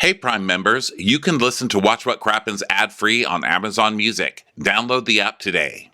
Hey, Prime members, you can listen to Watch What Crappens ad-free on Amazon Music. Download the app today.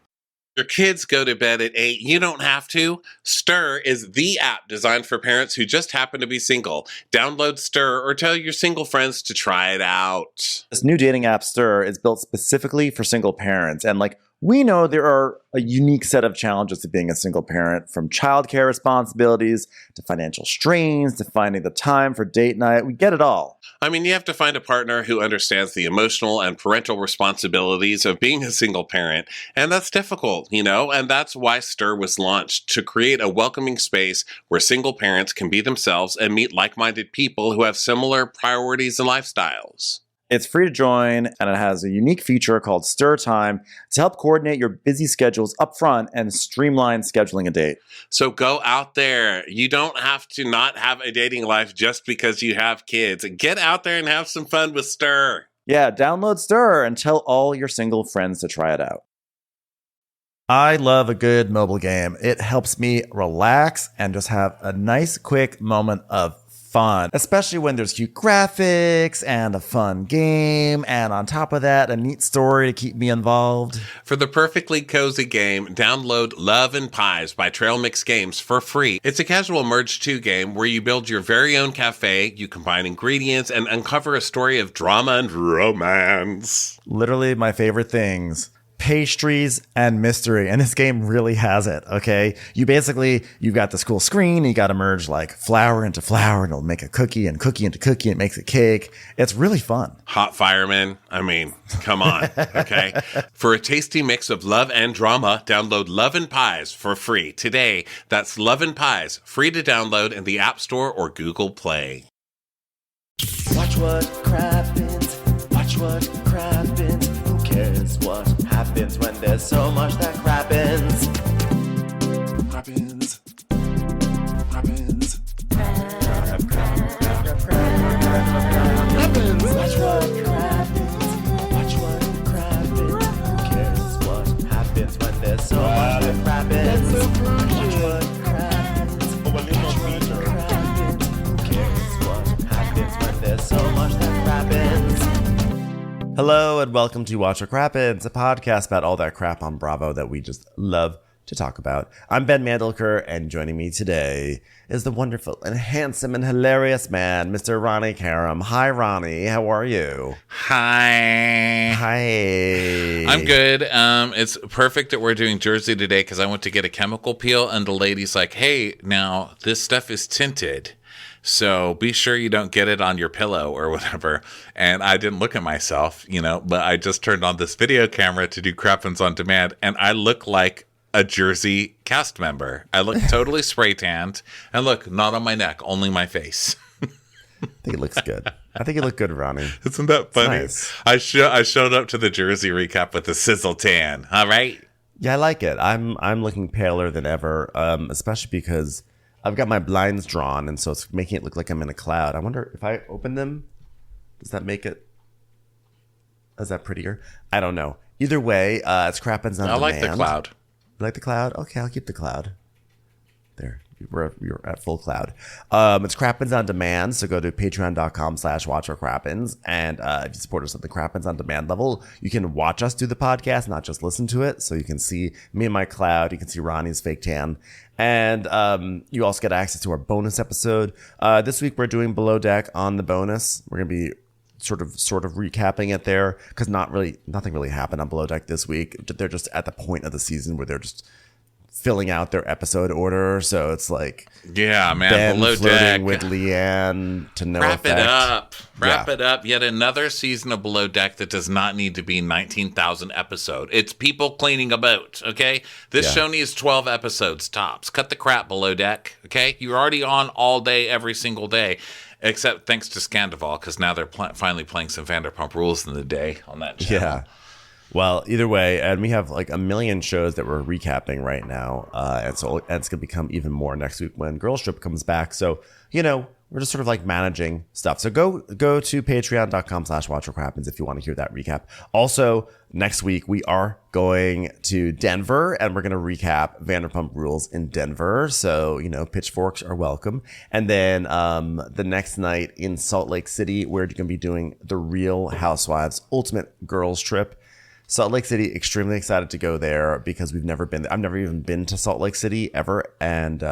Your kids go to bed at 8. You don't have to. Stir is the app designed for parents who just happen to be single. Download Stir or tell your single friends to try it out. This new dating app, Stir, is built specifically for single parents. And we know there are a unique set of challenges to being a single parent, from childcare responsibilities to financial strains to finding the time for date night. We get it all. I mean, you have to find a partner who understands the emotional and parental responsibilities of being a single parent. And that's difficult, and that's why Stir was launched, to create a welcoming space where single parents can be themselves and meet like-minded people who have similar priorities and lifestyles. It's free to join, and it has a unique feature called Stir Time to help coordinate your busy schedules up front and streamline scheduling a date. So go out there. You don't have to not have a dating life just because you have kids. Get out there and have some fun with Stir. Yeah, download Stir and tell all your single friends to try it out. I love a good mobile game. It helps me relax and just have a nice, quick moment of fun, especially when there's cute graphics and a fun game, and on top of that, a neat story to keep me involved. For the perfectly cozy game, download Love and Pies by Trail Mix Games for free. It's a casual Merge 2 game where you build your very own cafe, you combine ingredients, and uncover a story of drama and romance. Literally my favorite things. Pastries and mystery, and this game really has it. Okay, you've got this cool screen, and you got to merge flour into flour, and it'll make a cookie, and cookie into cookie, and it makes a cake. It's really fun. Hot fireman, come on. Okay, for a tasty mix of love and drama, download Love and Pies for free today. That's Love and Pies, free to download in the App Store or Google Play. Watch what crappens. Watch what crappens. Who cares what happens when there's so much that crappens? Crappens. Crappens. Crappens. Watch what crappens. Watch what crappens. Who cares what happens when there's so much that crappens? Watch what crappens. Watch what crappens. Who cares what happens when there's so much that crappens? Hello and welcome to Watch What Crappens, a podcast about all that crap on Bravo that we just love to talk about. I'm Ben Mandelker, and joining me today is the wonderful and handsome and hilarious man, Mr. Ronnie Karam. Hi, Ronnie. How are you? Hi. Hi. I'm good. It's perfect that we're doing Jersey today because I went to get a chemical peel, and the lady's like, hey, now this stuff is tinted, so be sure you don't get it on your pillow or whatever. And I didn't look at myself, but I just turned on this video camera to do Crappens on Demand, and I look like a Jersey cast member. I look totally spray tanned, and look, not on my neck, only my face. I think it looks good. I think you look good, Ronnie. Isn't that funny? Nice. I showed up to the Jersey recap with a sizzle tan. All right. Yeah, I like it. I'm looking paler than ever, especially because I've got my blinds drawn, and so it's making it look like I'm in a cloud. I wonder if I open them, does that make it? Is that prettier? I don't know. Either way, it's Crappens on Demand. I like the cloud. You like the cloud? Okay, I'll keep the cloud. There, you're at full cloud. It's Crappens on Demand, so go to patreon.com/watchorcrappens, and if you support us at the Crappens on Demand level, you can watch us do the podcast, not just listen to it. So you can see me and my cloud, you can see Ronnie's fake tan, and you also get access to our bonus episode. This week we're doing Below Deck on the bonus. We're gonna be sort of recapping it there because nothing really happened on Below Deck this week. They're just at the point of the season where they're just filling out their episode order, so it's like, yeah, man, Ben Below flirting Deck with Leanne to no Wrap effect. Wrap it up. Yet another season of Below Deck that does not need to be 19,000 episode. It's people cleaning a boat, okay? This show needs 12 episodes tops. Cut the crap, Below Deck, okay? You're already on all day, every single day, except thanks to Scandival, because now they're finally playing some Vanderpump Rules in the day on that channel. Yeah. Well, either way, and we have like a million shows that we're recapping right now, and so it's gonna become even more next week when Girls Trip comes back. So we're just sort of like managing stuff. So go to patreon.com/watchwhatcrappens if you want to hear that recap. Also, next week we are going to Denver and we're gonna recap Vanderpump Rules in Denver. So pitchforks are welcome. And then the next night in Salt Lake City, we're gonna be doing the Real Housewives Ultimate Girls Trip. Salt Lake City, extremely excited to go there because we've never been there. I've never even been to Salt Lake City ever. And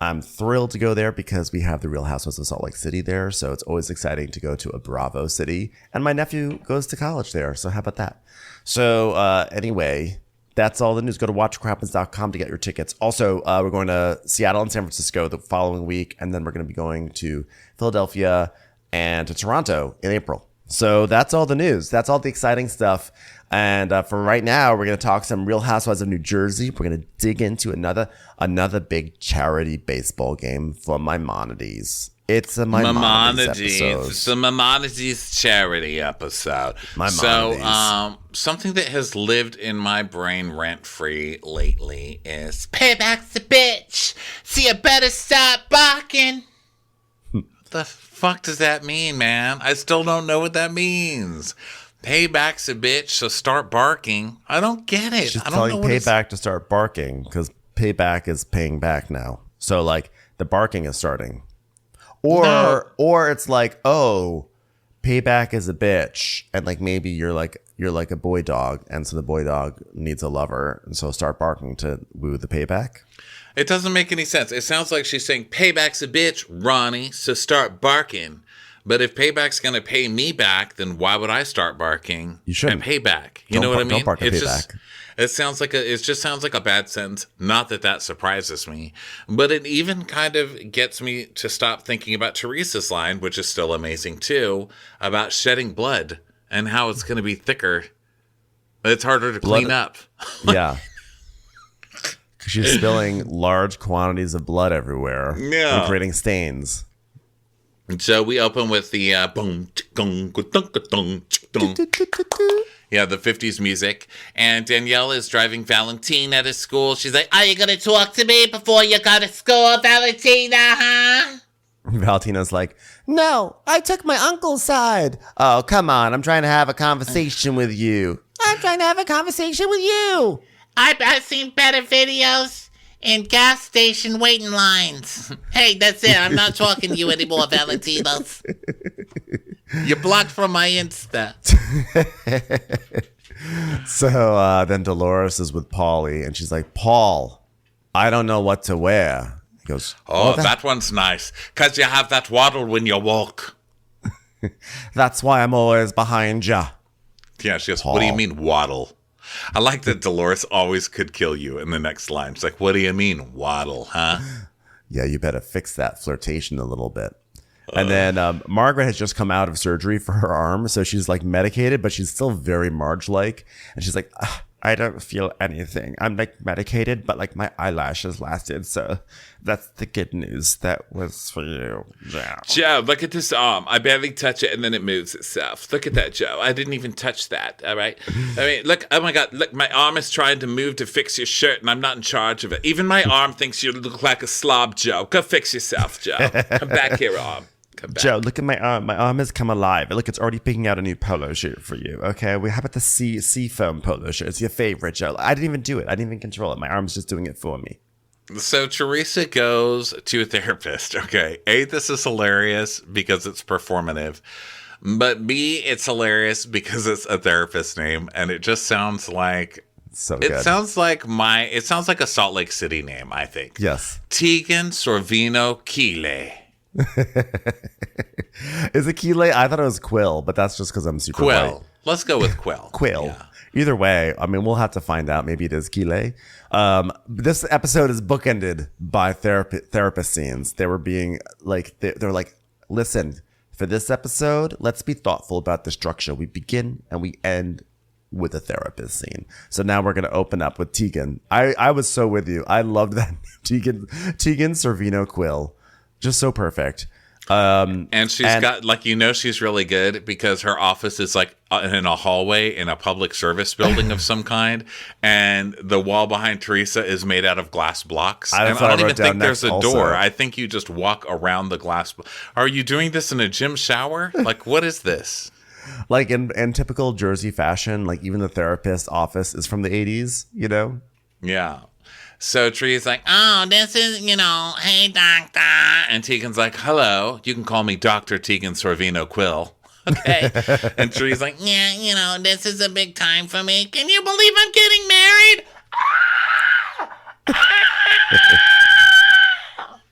I'm thrilled to go there because we have the Real Housewives of Salt Lake City there. So it's always exciting to go to a Bravo city. And my nephew goes to college there. So how about that? So anyway, that's all the news. Go to watchcrappens.com to get your tickets. Also, we're going to Seattle and San Francisco the following week. And then we're going to be going to Philadelphia and to Toronto in April. So that's all the news. That's all the exciting stuff. And for right now, we're going to talk some Real Housewives of New Jersey. We're going to dig into another big charity baseball game for Maimonides. It's a Maimonides episode. It's a Maimonides charity episode. Maimonides. So, something that has lived in my brain rent-free lately is payback's a bitch. So you better stop barking. What the fuck does that mean, man? I still don't know what that means. Payback's a bitch, so start barking. I don't get it. She's I don't know telling Payback to start barking because Payback is paying back now. So like the barking is starting. Or it's like, oh, Payback is a bitch, and like maybe you're like a boy dog, and so the boy dog needs a lover, and so start barking to woo the Payback. It doesn't make any sense. It sounds like she's saying, payback's a bitch, Ronnie, so start barking. But if Payback's going to pay me back, then why would I start barking? You shouldn't. And Payback. You know what I mean? Don't bark at Payback. It just sounds like a bad sentence. Not that surprises me. But it even kind of gets me to stop thinking about Teresa's line, which is still amazing too, about shedding blood and how it's going to be thicker. It's harder to clean up. Yeah. She's spilling large quantities of blood everywhere and creating stains. So we open with the boom, yeah, the 50s music. And Danielle is driving Valentine at his school. She's like, are you going to talk to me before you go to school, Valentina, huh? Valentina's like, no, I took my uncle's side. Oh, come on. I'm trying to have a conversation with you. I've seen better videos in gas station waiting lines. Hey, that's it. I'm not talking to you anymore, Valentinos. You're blocked from my Insta. So then Dolores is with Paulie, and she's like, Paul, I don't know what to wear. He goes, oh, that one's nice, because you have that waddle when you walk. That's why I'm always behind ya. Yeah, she goes, what do you mean waddle? I like that Dolores always could kill you in the next line. She's like, what do you mean waddle, huh? Yeah, you better fix that flirtation a little bit. And then Margaret has just come out of surgery for her arm, so she's like medicated, but she's still very Marge-like. And she's like, I don't feel anything. I'm like medicated, but like my eyelashes lasted. So that's the good news. That was for you, Joe. Joe, look at this arm. I barely touch it and then it moves itself. Look at that, Joe. I didn't even touch that. All right. I mean, look. Oh my God. Look, my arm is trying to move to fix your shirt, and I'm not in charge of it. Even my arm thinks you look like a slob, Joe. Go fix yourself, Joe. Come back here, arm. Joe, look at my arm. My arm has come alive. Look, it's already picking out a new polo shirt for you. Okay, how about the sea foam polo shirt? It's your favorite, Joe. I didn't even do it. I didn't even control it. My arm's just doing it for me. So Teresa goes to a therapist. Okay, A, this is hilarious because it's performative. But B, it's hilarious because it's a therapist name, and it just sounds like so good. It sounds like a Salt Lake City name, I think. Yes. Tegan Sorvino Kile. Is it Keeley? I thought it was Quill, but that's just because I'm super Quill. white. Let's go with Quill. Quill. Yeah. Either way, I mean, we'll have to find out. Maybe it is Keeley. This episode is bookended by therapist scenes. They were being like, they're like, listen, for this episode, let's be thoughtful about the structure. We begin and we end with a therapist scene. So now we're going to open up with Tegan. I was so with you. I loved that. Tegan Sorvino Quill. Just so perfect. And she's got, like, she's really good because her office is like in a hallway in a public service building of some kind. And the wall behind Teresa is made out of glass blocks. I don't even think there's a door. I think you just walk around the glass. Are you doing this in a gym shower? Like, what is this? Like in typical Jersey fashion, like even the therapist office is from the 80s, Yeah. So Tree's like, oh, this is, hey, doctor. And Tegan's like, hello, you can call me Dr. Tegan Sorvino Quill. Okay. And Tree's like, yeah, this is a big time for me. Can you believe I'm getting married?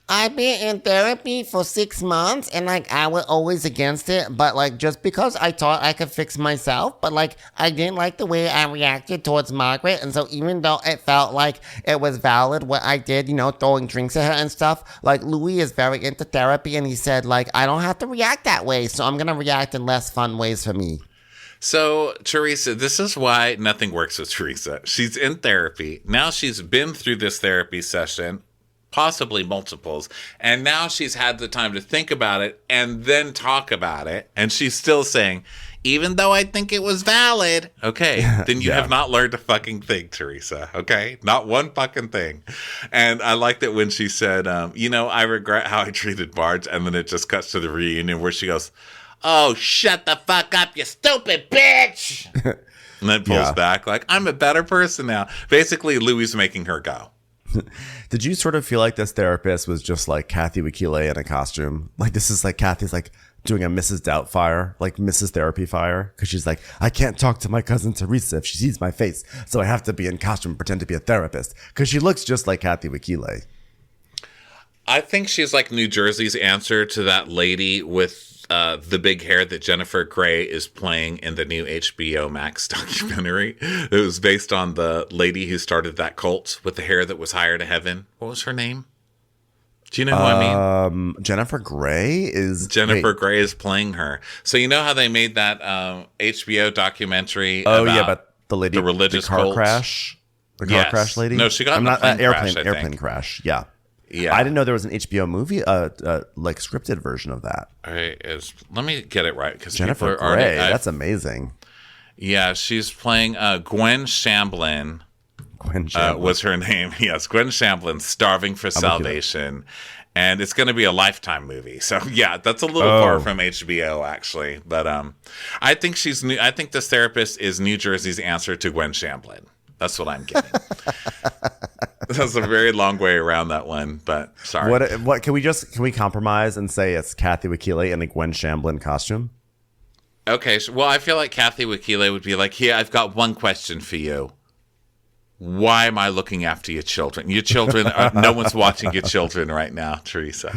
I've been in therapy for 6 months and I was always against it, but just because I thought I could fix myself, but I didn't like the way I reacted towards Margaret, and so even though it felt like it was valid what I did, throwing drinks at her and stuff, Louis is very into therapy and he said I don't have to react that way, so I'm gonna react in less fun ways for me. So, Teresa, this is why nothing works with Teresa. She's in therapy. Now she's been through this therapy session, possibly multiples, and now she's had the time to think about it and then talk about it, and she's still saying, even though I think it was valid, okay, then you have not learned a fucking thing, Teresa, okay? Not one fucking thing. And I like that when she said, I regret how I treated Marge, and then it just cuts to the reunion where she goes, oh, shut the fuck up, you stupid bitch! And then pulls back like, I'm a better person now. Basically, Louis making her go. Did you sort of feel like this therapist was just like Kathy Wakile in a costume? Like this is like Kathy's doing a Mrs. Doubtfire, like Mrs. Therapy Fire, because she's like, I can't talk to my cousin Teresa if she sees my face, so I have to be in costume and pretend to be a therapist, because she looks just like Kathy Wakile. I think she's like New Jersey's answer to that lady with the big hair that Jennifer Grey is playing in the new HBO Max documentary. It was based on the lady who started that cult with the hair that was higher to heaven. What was her name? Do you know who I mean? Jennifer Grey is... Grey is playing her. So you know how they made that HBO documentary but the lady... The religious the car cult? Crash? The car crash lady? No, she got in a plane crash, I think. Airplane crash, yeah. Yeah, I didn't know there was an HBO movie, scripted version of that. All right, let me get it right because Jennifer Grey, that's amazing. Yeah, she's playing Gwen Shamblin. Was her name? Yes, Gwen Shamblin, starving for salvation, and it's going to be a Lifetime movie. So yeah, that's a little far from HBO actually, but I think she's new. I think this therapist is New Jersey's answer to Gwen Shamblin. That's what I'm getting. That's a very long way around that one, but sorry. What can we compromise and say it's Kathy Wakile in a Gwen Shamblin costume? Okay, well, I feel like Kathy Wakile would be like, here, I've got one question for you. Why am I looking after your children? Your children, no one's watching your children right now, Teresa.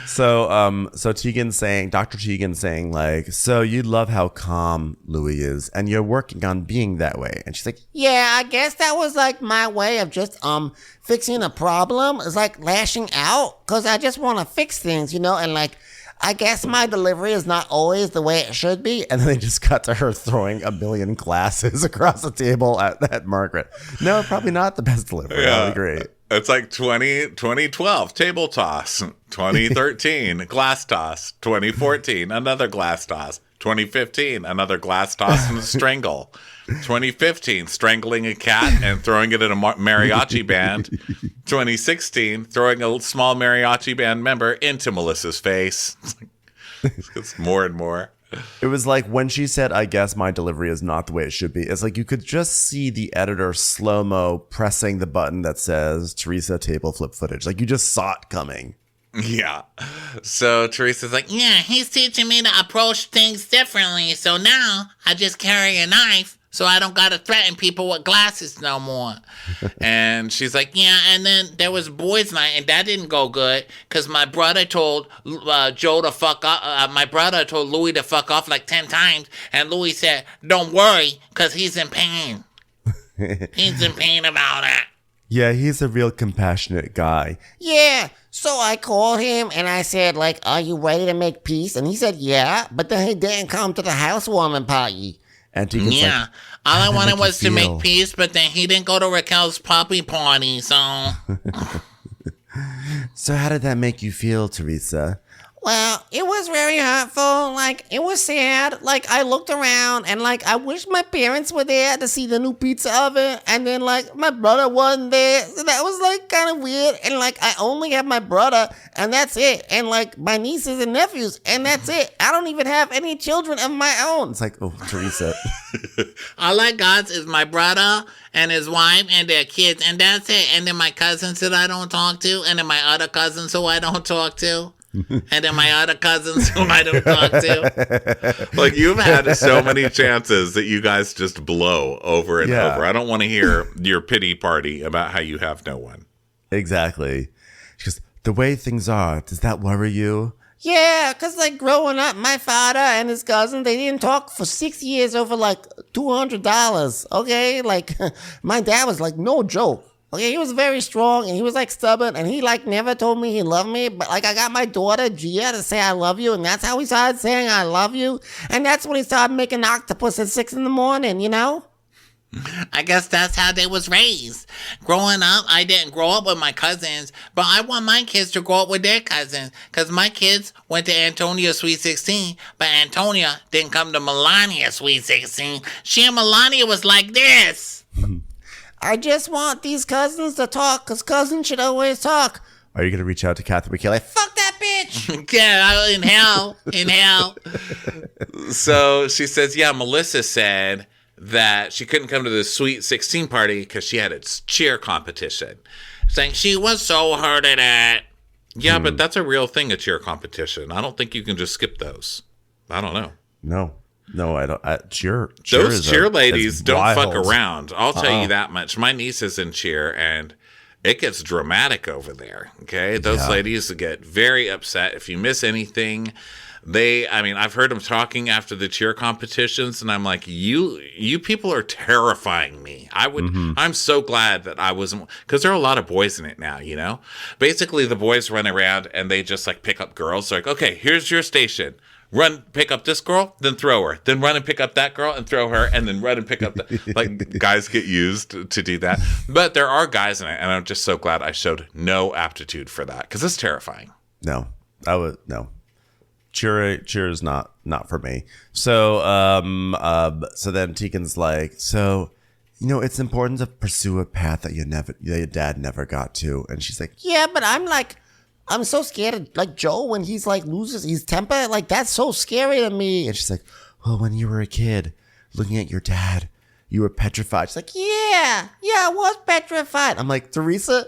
So Tegan's saying, Dr. Tegan's saying so you love how calm Louis is and you're working on being that way. And she's like, yeah, I guess that was my way of just fixing a problem. It's like lashing out because I just want to fix things, and I guess my delivery is not always the way it should be. And then they just cut to her throwing a million glasses across the table at Margaret. No, probably not the best delivery. Yeah. That would be great. It's like 2012, table toss. 2013, glass toss. 2014, another glass toss. 2015, another glass toss and a strangle. 2015, strangling a cat and throwing it at a mariachi band. 2016, throwing a small mariachi band member into Melissa's face. It's more and more. It was like when she said, I guess my delivery is not the way it should be. It's like you could just see the editor slow-mo pressing the button that says Teresa table flip footage. Like you just saw it coming. Yeah. So Teresa's like, yeah, he's teaching me to approach things differently. So now I just carry a knife so I don't got to threaten people with glasses no more. And she's like, yeah, and then there was boys' night, and that didn't go good because my brother told Joe to fuck off. My brother told Louis to fuck off like 10 times, and Louis said, don't worry, because he's in pain. He's in pain about it. Yeah, he's a real compassionate guy. Yeah, so I called him and I said, are you ready to make peace? And he said, yeah, but then he didn't come to the housewarming party. And Tegan's yeah, all I wanted was to make peace, but then he didn't go to Raquel's puppy party, so... So how did that make you feel, Teresa? Well, it was very hurtful. Like, it was sad. Like, I looked around and, like, I wish my parents were there to see the new pizza oven. And then, like, my brother wasn't there. So that was, like, kind of weird. And, like, I only have my brother, and that's it. And, like, my nieces and nephews, and that's it. I don't even have any children of my own. It's like, oh, Teresa. All I got is my brother and his wife and their kids, and that's it. And then my cousins that I don't talk to, and then my other cousins who I don't talk to. And then my other cousins whom I don't talk to. Like, you've had so many chances that you guys just blow over and over. I don't want to hear your pity party about how you have no one. Exactly. She goes, the way things are, does that worry you? Yeah, because, like, growing up, my father and his cousin, they didn't talk for 6 years over, like, $200, okay? Like, my dad was, like, no joke. Okay, he was very strong, and he was, like, stubborn, and he, like, never told me he loved me, but, like, I got my daughter, Gia, to say I love you, and that's how he started saying I love you, and that's when he started making octopus at 6 in the morning, you know? I guess that's how they was raised. Growing up, I didn't grow up with my cousins, but I want my kids to grow up with their cousins, because my kids went to Antonia Sweet 16, but Antonia didn't come to Melania Sweet 16. She and Melania was like this. I just want these cousins to talk, because cousins should always talk. Are you going to reach out to Catherine McKay? Fuck that bitch! Yeah, in hell. So she says, yeah, Melissa said that she couldn't come to the Sweet 16 party because she had a cheer competition. Saying she was so hurt at it. Yeah, but that's a real thing, a cheer competition. I don't think you can just skip those. I don't know. No, I don't. Cheer Those cheer ladies is don't wild. fuck around. I'll tell you that much. My niece is in cheer, and it gets dramatic over there. Okay, those ladies get very upset if you miss anything. I've heard them talking after the cheer competitions, and I'm like, you people are terrifying me. I'm so glad that I wasn't, because there are a lot of boys in it now, you know? Basically, the boys run around, and they just, like, pick up girls. They're like, okay, here's your station. Run, pick up this girl, then throw her. Then run and pick up that girl and throw her, and then run and pick up the... Like, guys get used to do that. But there are guys in it, and I'm just so glad I showed no aptitude for that, because it's terrifying. No. Cheer is not for me. So so then Tegan's like, so, you know, it's important to pursue a path that your dad never got to. And she's like, Yeah, but I'm so scared of, like, Joe when he's, like, loses his temper. Like, that's so scary to me. and she's like, well, when you were a kid, looking at your dad, you were petrified. She's like, Yeah, I was petrified. I'm like, Teresa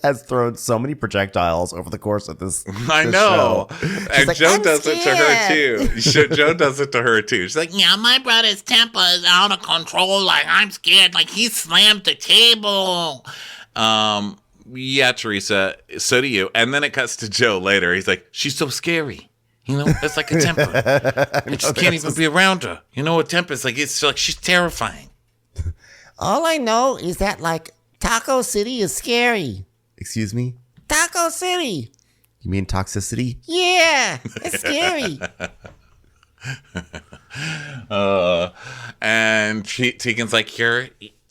has thrown so many projectiles over the course of this. I know. Show. And like, Joe "I'm does it to her scared." too. Joe does it to her too. She's like, Yeah, my brother's temper is out of control. Like, I'm scared. Like, he slammed the table. yeah, Teresa, so do you. And then it cuts to Joe later. He's like, she's so scary. You know, it's like a temper. I just can't even be around her. You know what temper is like? It's like she's terrifying. All I know is that, like, Taco City is scary. Excuse me? Taco City. You mean toxicity? Yeah, it's scary. And Tegan's like,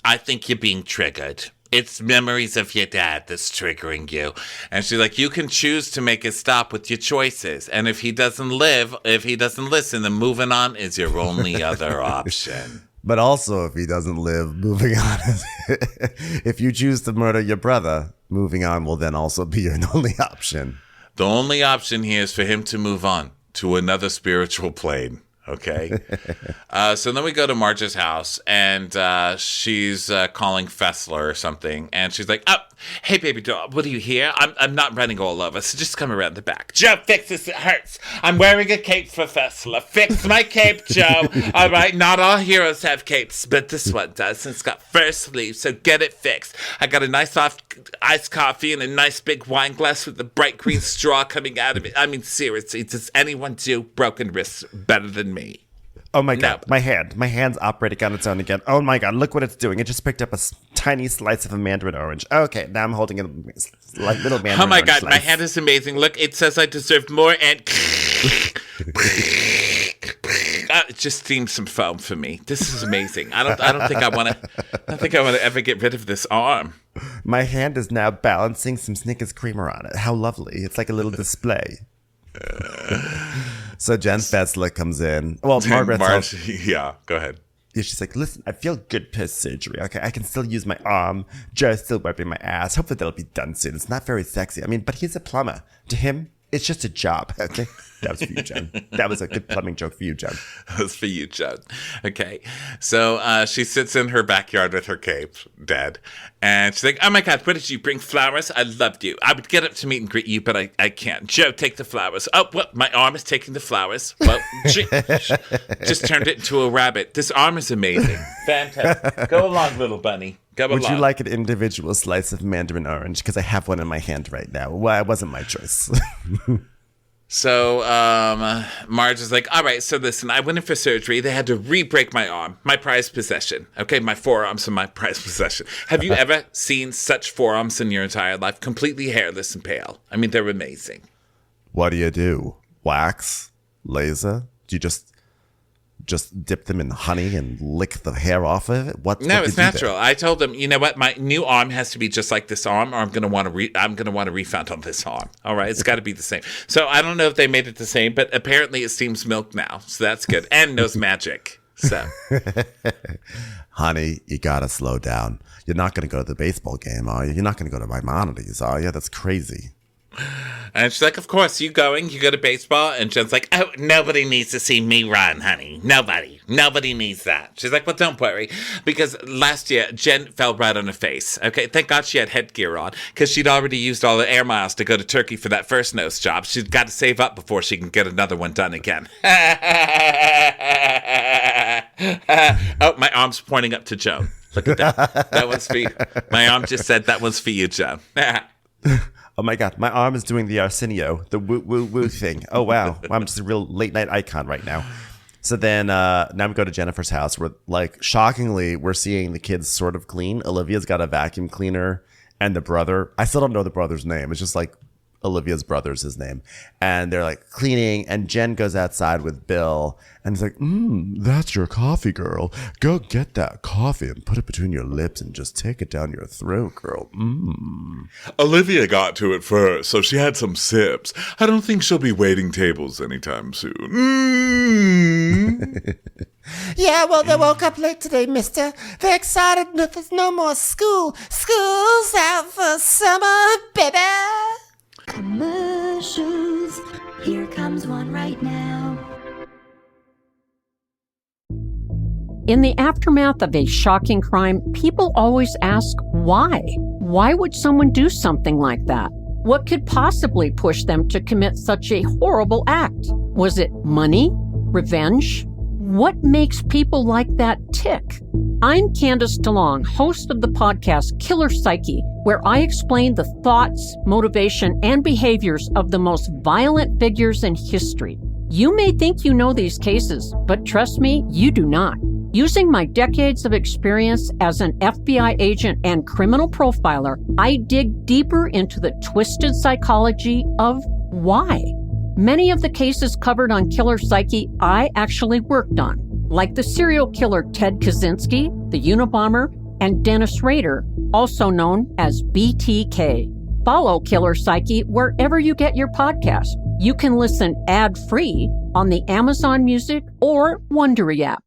I think you're being triggered. It's memories of your dad that's triggering you. And she's like, you can choose to make it stop with your choices. And if he doesn't listen, then moving on is your only other option. But also, if he doesn't live, moving on. If you choose to murder your brother, moving on will then also be your only option. The only option here is for him to move on to another spiritual plane. Okay. So then we go to Marge's house, and she's calling Fessler or something, and she's like, "Oh, hey, baby doll, what are you here? I'm not running all over, so just come around the back. Joe, fix this. It hurts. I'm wearing a cape for Fessler. Fix my cape, Joe. All right, not all heroes have capes, but this one does, and it's got fur sleeves, so get it fixed. I got a nice soft iced coffee and a nice big wine glass with a bright green straw coming out of it. I mean, seriously, does anyone do broken wrists better than me?" Oh my God, No. my hand's operating on its own again. Oh my God, look what it's doing. It just picked up a tiny slice of a mandarin orange. Okay, now I'm holding a little mandarin orange. Oh my God, slice. my hand is amazing. Look, it says I deserve more, and just steam some foam for me. This is amazing. I don't think I want to ever get rid of this arm. My hand is now balancing some Snickers creamer on it. How lovely. It's like a little display. So Jen Fessler comes in. Well, Margaret. Yeah, go ahead. Yeah, she's like, listen, I feel good post-surgery, okay? I can still use my arm. Joe's still wiping my ass. Hopefully that'll be done soon. It's not very sexy. I mean, but he's a plumber. To him, it's just a job, okay? That was for you, Jen. That was a good plumbing joke for you, Jen. That was for you, Jen. Okay. So she sits in her backyard with her cape, dead. And she's like, oh my God, what did you bring? Flowers? I loved you. I would get up to meet and greet you, but I can't. Joe, take the flowers. Oh, what? My arm is taking the flowers. Well, she just turned it into a rabbit. This arm is amazing. Fantastic. Go along, little bunny. Would you like an individual slice of mandarin orange? Because I have one in my hand right now. Well, it wasn't my choice. So Marge is like, all right, so listen, I went in for surgery. They had to re-break my arm, my prized possession. Okay, my forearms are my prized possession. Have you ever seen such forearms in your entire life? Completely hairless and pale. I mean, they're amazing. What do? Wax? Laser? Do you just dip them in honey and lick the hair off of it? No, it's natural. I told them, you know what, my new arm has to be just like this arm, or I'm gonna want a refund on this arm. All right, it's got to be the same. So I don't know if they made it the same, but apparently it steams milk now, so that's good, and knows magic. So, honey, you gotta slow down. You're not gonna go to the baseball game, are you? You're not gonna go to Maimonides, are you? That's crazy. And she's like, of course, you going? You go to baseball? And Jen's like, oh, nobody needs to see me run, honey. Nobody needs that. She's like, well, don't worry. Because last year, Jen fell right on her face. Okay, thank God she had headgear on, because she'd already used all the air miles to go to Turkey for that first nose job. She's got to save up before she can get another one done again. Oh, my arm's pointing up to Joan. Look at that. That one's for you. My arm just said that one's for you, Joan. Oh my God, my arm is doing the Arsenio, the woo woo woo thing. Oh wow, I'm just a real late night icon right now. So then now we go to Jennifer's house where, like, shockingly, we're seeing the kids sort of clean. Olivia's got a vacuum cleaner, and the brother, I still don't know the brother's name. It's just like Olivia's brother's his name. And they're like cleaning, and Jen goes outside with Bill, and he's like, that's your coffee, girl. Go get that coffee and put it between your lips and just take it down your throat, girl. Olivia got to it first, so she had some sips. I don't think she'll be waiting tables anytime soon. Yeah, well, they woke up late today, mister. They're excited that there's no more school. School's out for summer, baby. Commercials. Here comes one right now. In the aftermath of a shocking crime, people always ask why. Why would someone do something like that? What could possibly push them to commit such a horrible act? Was it money? Revenge? What makes people like that tick? I'm Candace DeLong, host of the podcast Killer Psyche, where I explain the thoughts, motivation, and behaviors of the most violent figures in history. You may think you know these cases, but trust me, you do not. Using my decades of experience as an FBI agent and criminal profiler, I dig deeper into the twisted psychology of why. Many of the cases covered on Killer Psyche I actually worked on, like the serial killer Ted Kaczynski, the Unabomber, and Dennis Rader, also known as BTK. Follow Killer Psyche wherever you get your podcast. You can listen ad-free on the Amazon Music or Wondery app.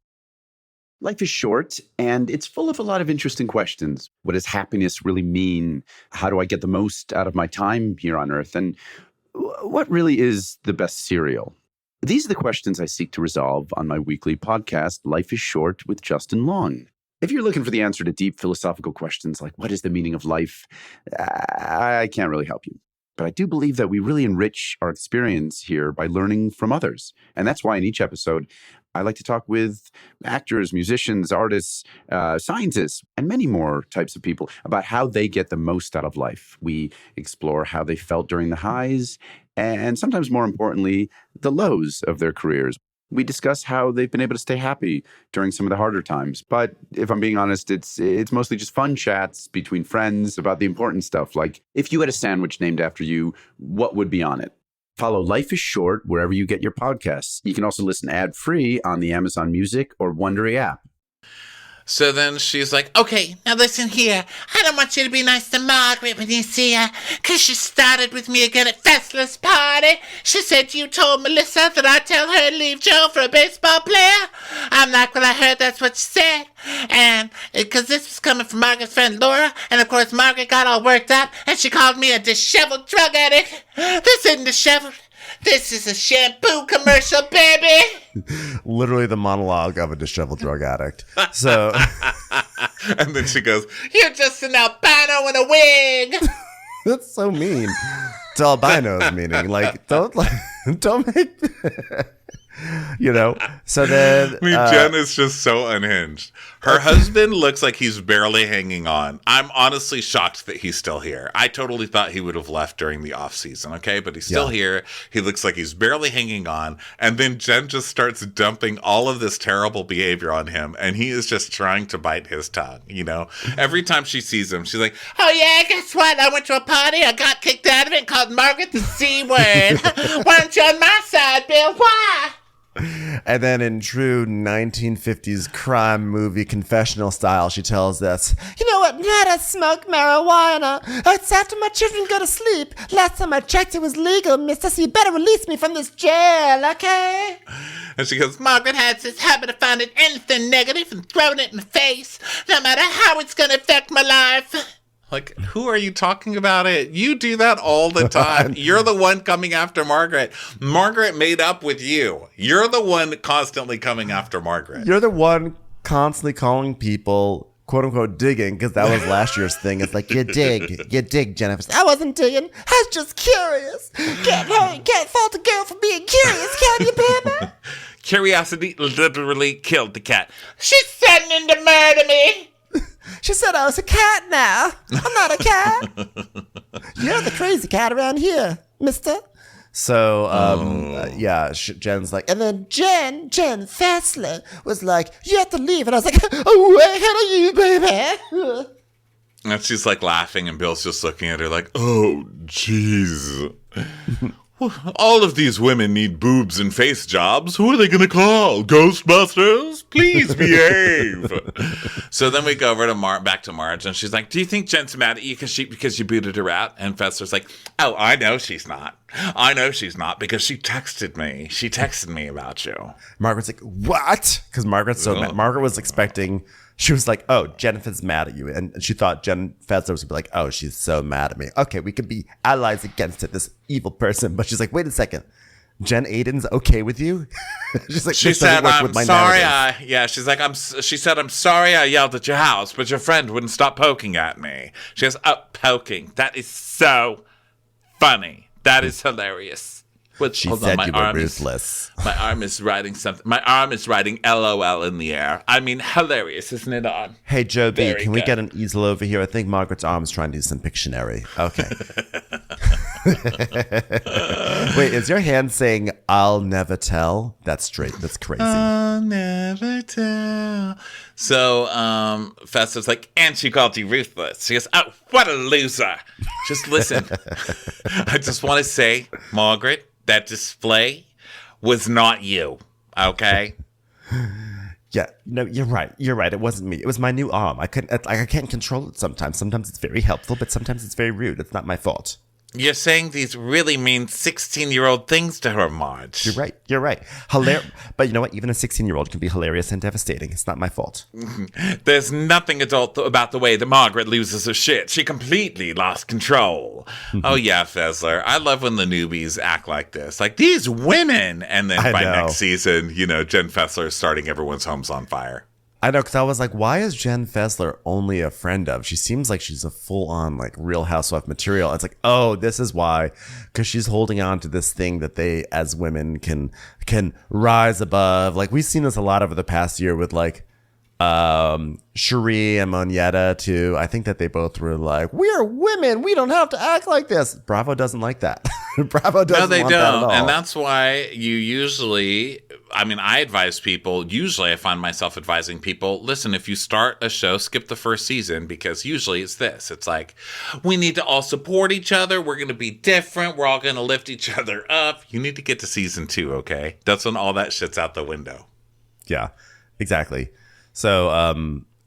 Life is short, and it's full of a lot of interesting questions. What does happiness really mean? How do I get the most out of my time here on Earth? And what really is the best cereal? These are the questions I seek to resolve on my weekly podcast, Life is Short with Justin Long. If you're looking for the answer to deep philosophical questions like what is the meaning of life, I can't really help you. But I do believe that we really enrich our experience here by learning from others. And that's why in each episode, I like to talk with actors, musicians, artists, scientists, and many more types of people about how they get the most out of life. We explore how they felt during the highs and sometimes more importantly, the lows of their careers. We discuss how they've been able to stay happy during some of the harder times. But if I'm being honest, it's mostly just fun chats between friends about the important stuff. Like if you had a sandwich named after you, what would be on it? Follow Life is Short wherever you get your podcasts. You can also listen ad-free on the Amazon Music or Wondery app. So then she's like, Okay, now listen here. I don't want you to be nice to Margaret when you see her, because she started with me again at Fessler's party. She said you told Melissa that I'd tell her to leave Joe for a baseball player. I'm like, well, I heard that's what she said. And because this was coming from Margaret's friend Laura, and of course Margaret got all worked up, and she called me a disheveled drug addict. This isn't disheveled. This is a shampoo commercial, baby. Literally the monologue of a disheveled drug addict. So, and then she goes, You're just an albino in a wig. that's so mean to albinos, meaning like don't make So then, I mean, Jen is just so unhinged. Her husband looks like he's barely hanging on. I'm honestly shocked that he's still here. I totally thought he would have left during the off season, okay? But he's still here. He looks like he's barely hanging on. And then Jen just starts dumping all of this terrible behavior on him. And he is just trying to bite his tongue, Every time she sees him, she's like, Oh, yeah, guess what? I went to a party. I got kicked out of it and called Margaret the C word. Why aren't you on my side, Bill? Why? and then in true 1950s crime movie confessional style, she tells us, You know what? Not I smoke marijuana. It's after my children go to sleep. Last time I checked, it was legal, mister, so you better release me from this jail, okay? and she goes, Margaret has this habit of finding anything negative and throwing it in my face, no matter how it's going to affect my life. Like, who are you talking about it? You do that all the time. You're the one coming after Margaret. Margaret made up with you. You're the one constantly coming after Margaret. You're the one constantly calling people, quote unquote, digging, because that was last year's thing. It's like, you dig, Jennifer. I wasn't digging. I was just curious. Can't fault a girl for being curious, can you, baby? Curiosity literally killed the cat. She's threatening to murder me. She said I was a cat now. I'm not a cat. You're the crazy cat around here, mister. So, Jen's like, And then Jen Fessler was like, you have to leave. And I was like, oh, where the hell are you, baby? and she's like laughing, and Bill's just looking at her like, oh, jeez. All of these women need boobs and face jobs. Who are they going to call? Ghostbusters? Please behave. So then we go over to back to Marge, and she's like, do you think Jen's mad at you because you booted her out? And Fessler's like, oh, I know she's not. I know she's not, because she texted me. She texted me about you. Margaret's like, what? Because Margaret's so mad. Margaret was expecting, she was like, oh, Jennifer's mad at you. And she thought Jen Fessler was going to be like, oh, she's so mad at me. Okay, we could be allies against it, this evil person. But she's like, wait a second. Jen Aiden's okay with you? She's like, she said, I'm sorry. She's like, she said, I'm sorry I yelled at your house, but your friend wouldn't stop poking at me. She goes, oh, poking. That is so funny. That is hilarious. She said you were ruthless. My arm is writing something. My arm is writing LOL in the air. I mean, hilarious, isn't it, on? Hey, Joe B, can we get an easel over here? I think Margaret's arm is trying to do some Pictionary. Okay. Wait, is your hand saying, I'll never tell? That's straight. That's crazy. I'll never tell. So, Fessler's like, and she called you ruthless. She goes, oh, what a loser. Just listen. I just want to say, Margaret, that display was not you, okay? Yeah, no, you're right. You're right. It wasn't me. It was my new arm. I can't control it sometimes. Sometimes it's very helpful, but sometimes it's very rude. It's not my fault. You're saying these really mean 16-year-old things to her, Marge. You're right. But you know what? Even a 16-year-old can be hilarious and devastating. It's not my fault. There's nothing adult about the way that Margaret loses her shit. She completely lost control. Oh, yeah, Fessler. I love when the newbies act like this. Like, these women. And then next season, Jen Fessler is starting everyone's homes on fire. I know, because I was like, why is Jen Fessler only a friend of? She seems like she's a full-on, like, Real Housewife material. It's like, oh, this is why. Because she's holding on to this thing that they, as women, can rise above. Like, we've seen this a lot over the past year with, like, Cherie and Monietta too. I think that they both were like, "We are women. We don't have to act like this." Bravo doesn't like that. Bravo doesn't. No, they want that at don't, all. and that's why you usually. I mean, I advise people. Usually, I find myself advising people. Listen, if you start a show, skip the first season because usually it's this. It's like we need to all support each other. We're going to be different. We're all going to lift each other up. You need to get to season 2, okay? That's when all that shit's out the window. Yeah, exactly. So,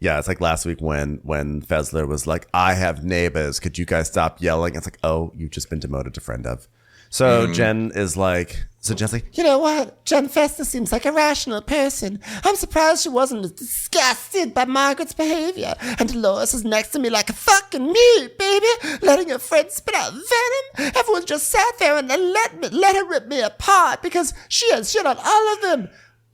yeah, it's like last week when Fessler was like, "I have neighbors. Could you guys stop yelling?" It's like, "Oh, you've just been demoted to friend of." So Jen is like, Jen's like, You know what? Jen Fester seems like a rational person. I'm surprised she wasn't as disgusted by Margaret's behavior. And Dolores is next to me like a fucking mute, baby, letting her friend spit out venom. Everyone just sat there and let her rip me apart because she has shit on all of them.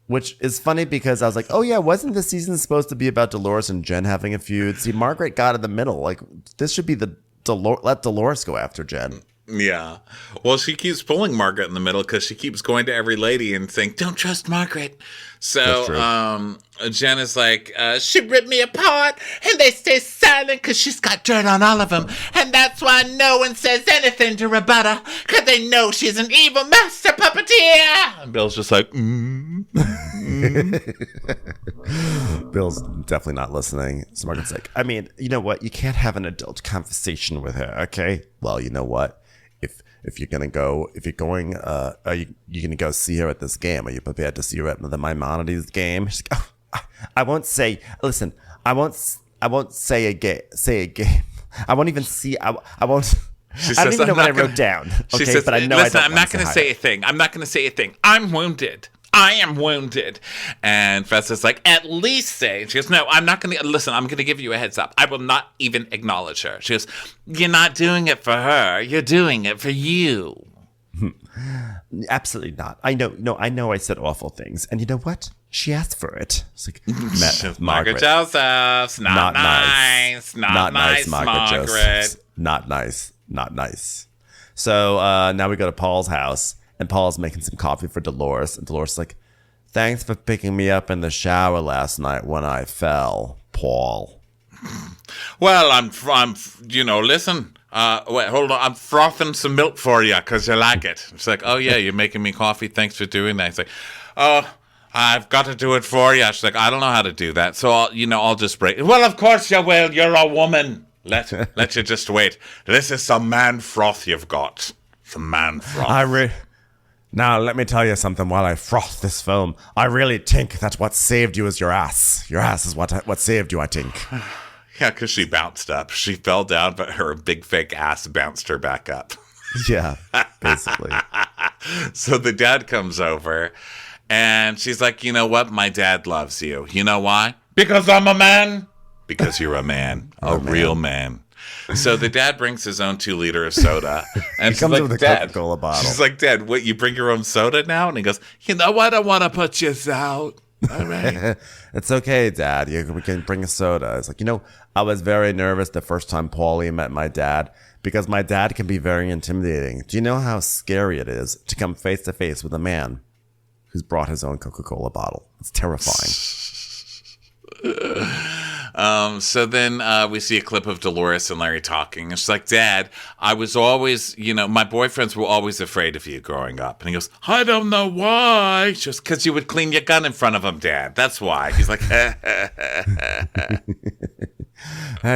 which is funny because I was like, oh yeah, wasn't this season supposed to be about Dolores and Jen having a feud? See, Margaret got in the middle. Like, this should be let Dolores go after Jen. Yeah. Well, she keeps pulling Margaret in the middle because she keeps going to every lady and saying, "Don't trust Margaret." So Jen is like, She ripped me apart, and they stay silent because she's got dirt on all of them. And that's why no one says anything to rebut her, because they know she's an evil master puppeteer. and Bill's just like, Bill's definitely not listening. So Margaret's like, I mean, you know what? You can't have an adult conversation with her, okay? Well, you know what? If you're going, are you going to go see her at this game? Are you prepared to see her at the Maimonides game? She's like, oh, I won't say, listen, I won't say a game. I won't even see, I won't. I don't even know what I wrote down. Okay, says, but I know listen, I don't I'm not going to say a thing. I'm not going to say a thing. I'm wounded. I am wounded. And Festa's like, at least say. And she goes, no, I'm not going to. Listen, I'm going to give you a heads up. I will not even acknowledge her. She goes, you're not doing it for her. You're doing it for you. Absolutely not. I know I said awful things. And you know what? She asked for it. It's like, Margaret Josephs. Not nice. Not nice, Margaret. Josephs. Not nice. So now we go to Paul's house. And Paul's making some coffee for Dolores. And Dolores is like, thanks for picking me up in the shower last night when I fell, Paul. Well, I'm listen. Wait, hold on. I'm frothing some milk for you because you like it. It's like, oh, yeah, you're making me coffee. Thanks for doing that. It's like, oh, I've got to do it for you. She's like, I don't know how to do that. So, I'll just break it. Well, of course you will. You're a woman. Let you just wait. This is some man froth you've got. Some man froth. Now, let me tell you something while I froth this foam. I really think that what saved you is your ass. Your ass is what saved you, I think. Yeah, because she bounced up. She fell down, but her big fake ass bounced her back up. Yeah, basically. So the dad comes over, and she's like, you know what? My dad loves you. You know why? Because I'm a man. Because you're a man. A real man. So the dad brings his own 2-liter of soda, and he comes like, with a Dad, Coca-Cola bottle. She's like, Dad, what? You bring your own soda now? And he goes, you know what? I want to put you out. All right. It's okay, Dad. We can bring a soda. It's like, I was very nervous the first time Paulie met my dad because my dad can be very intimidating. Do you know how scary it is to come face to face with a man who's brought his own Coca-Cola bottle? It's terrifying. So then we see a clip of Dolores and Larry talking. And she's like, Dad, I was always, my boyfriends were always afraid of you growing up. And he goes, I don't know why. Just because you would clean your gun in front of them, Dad. That's why. He's like,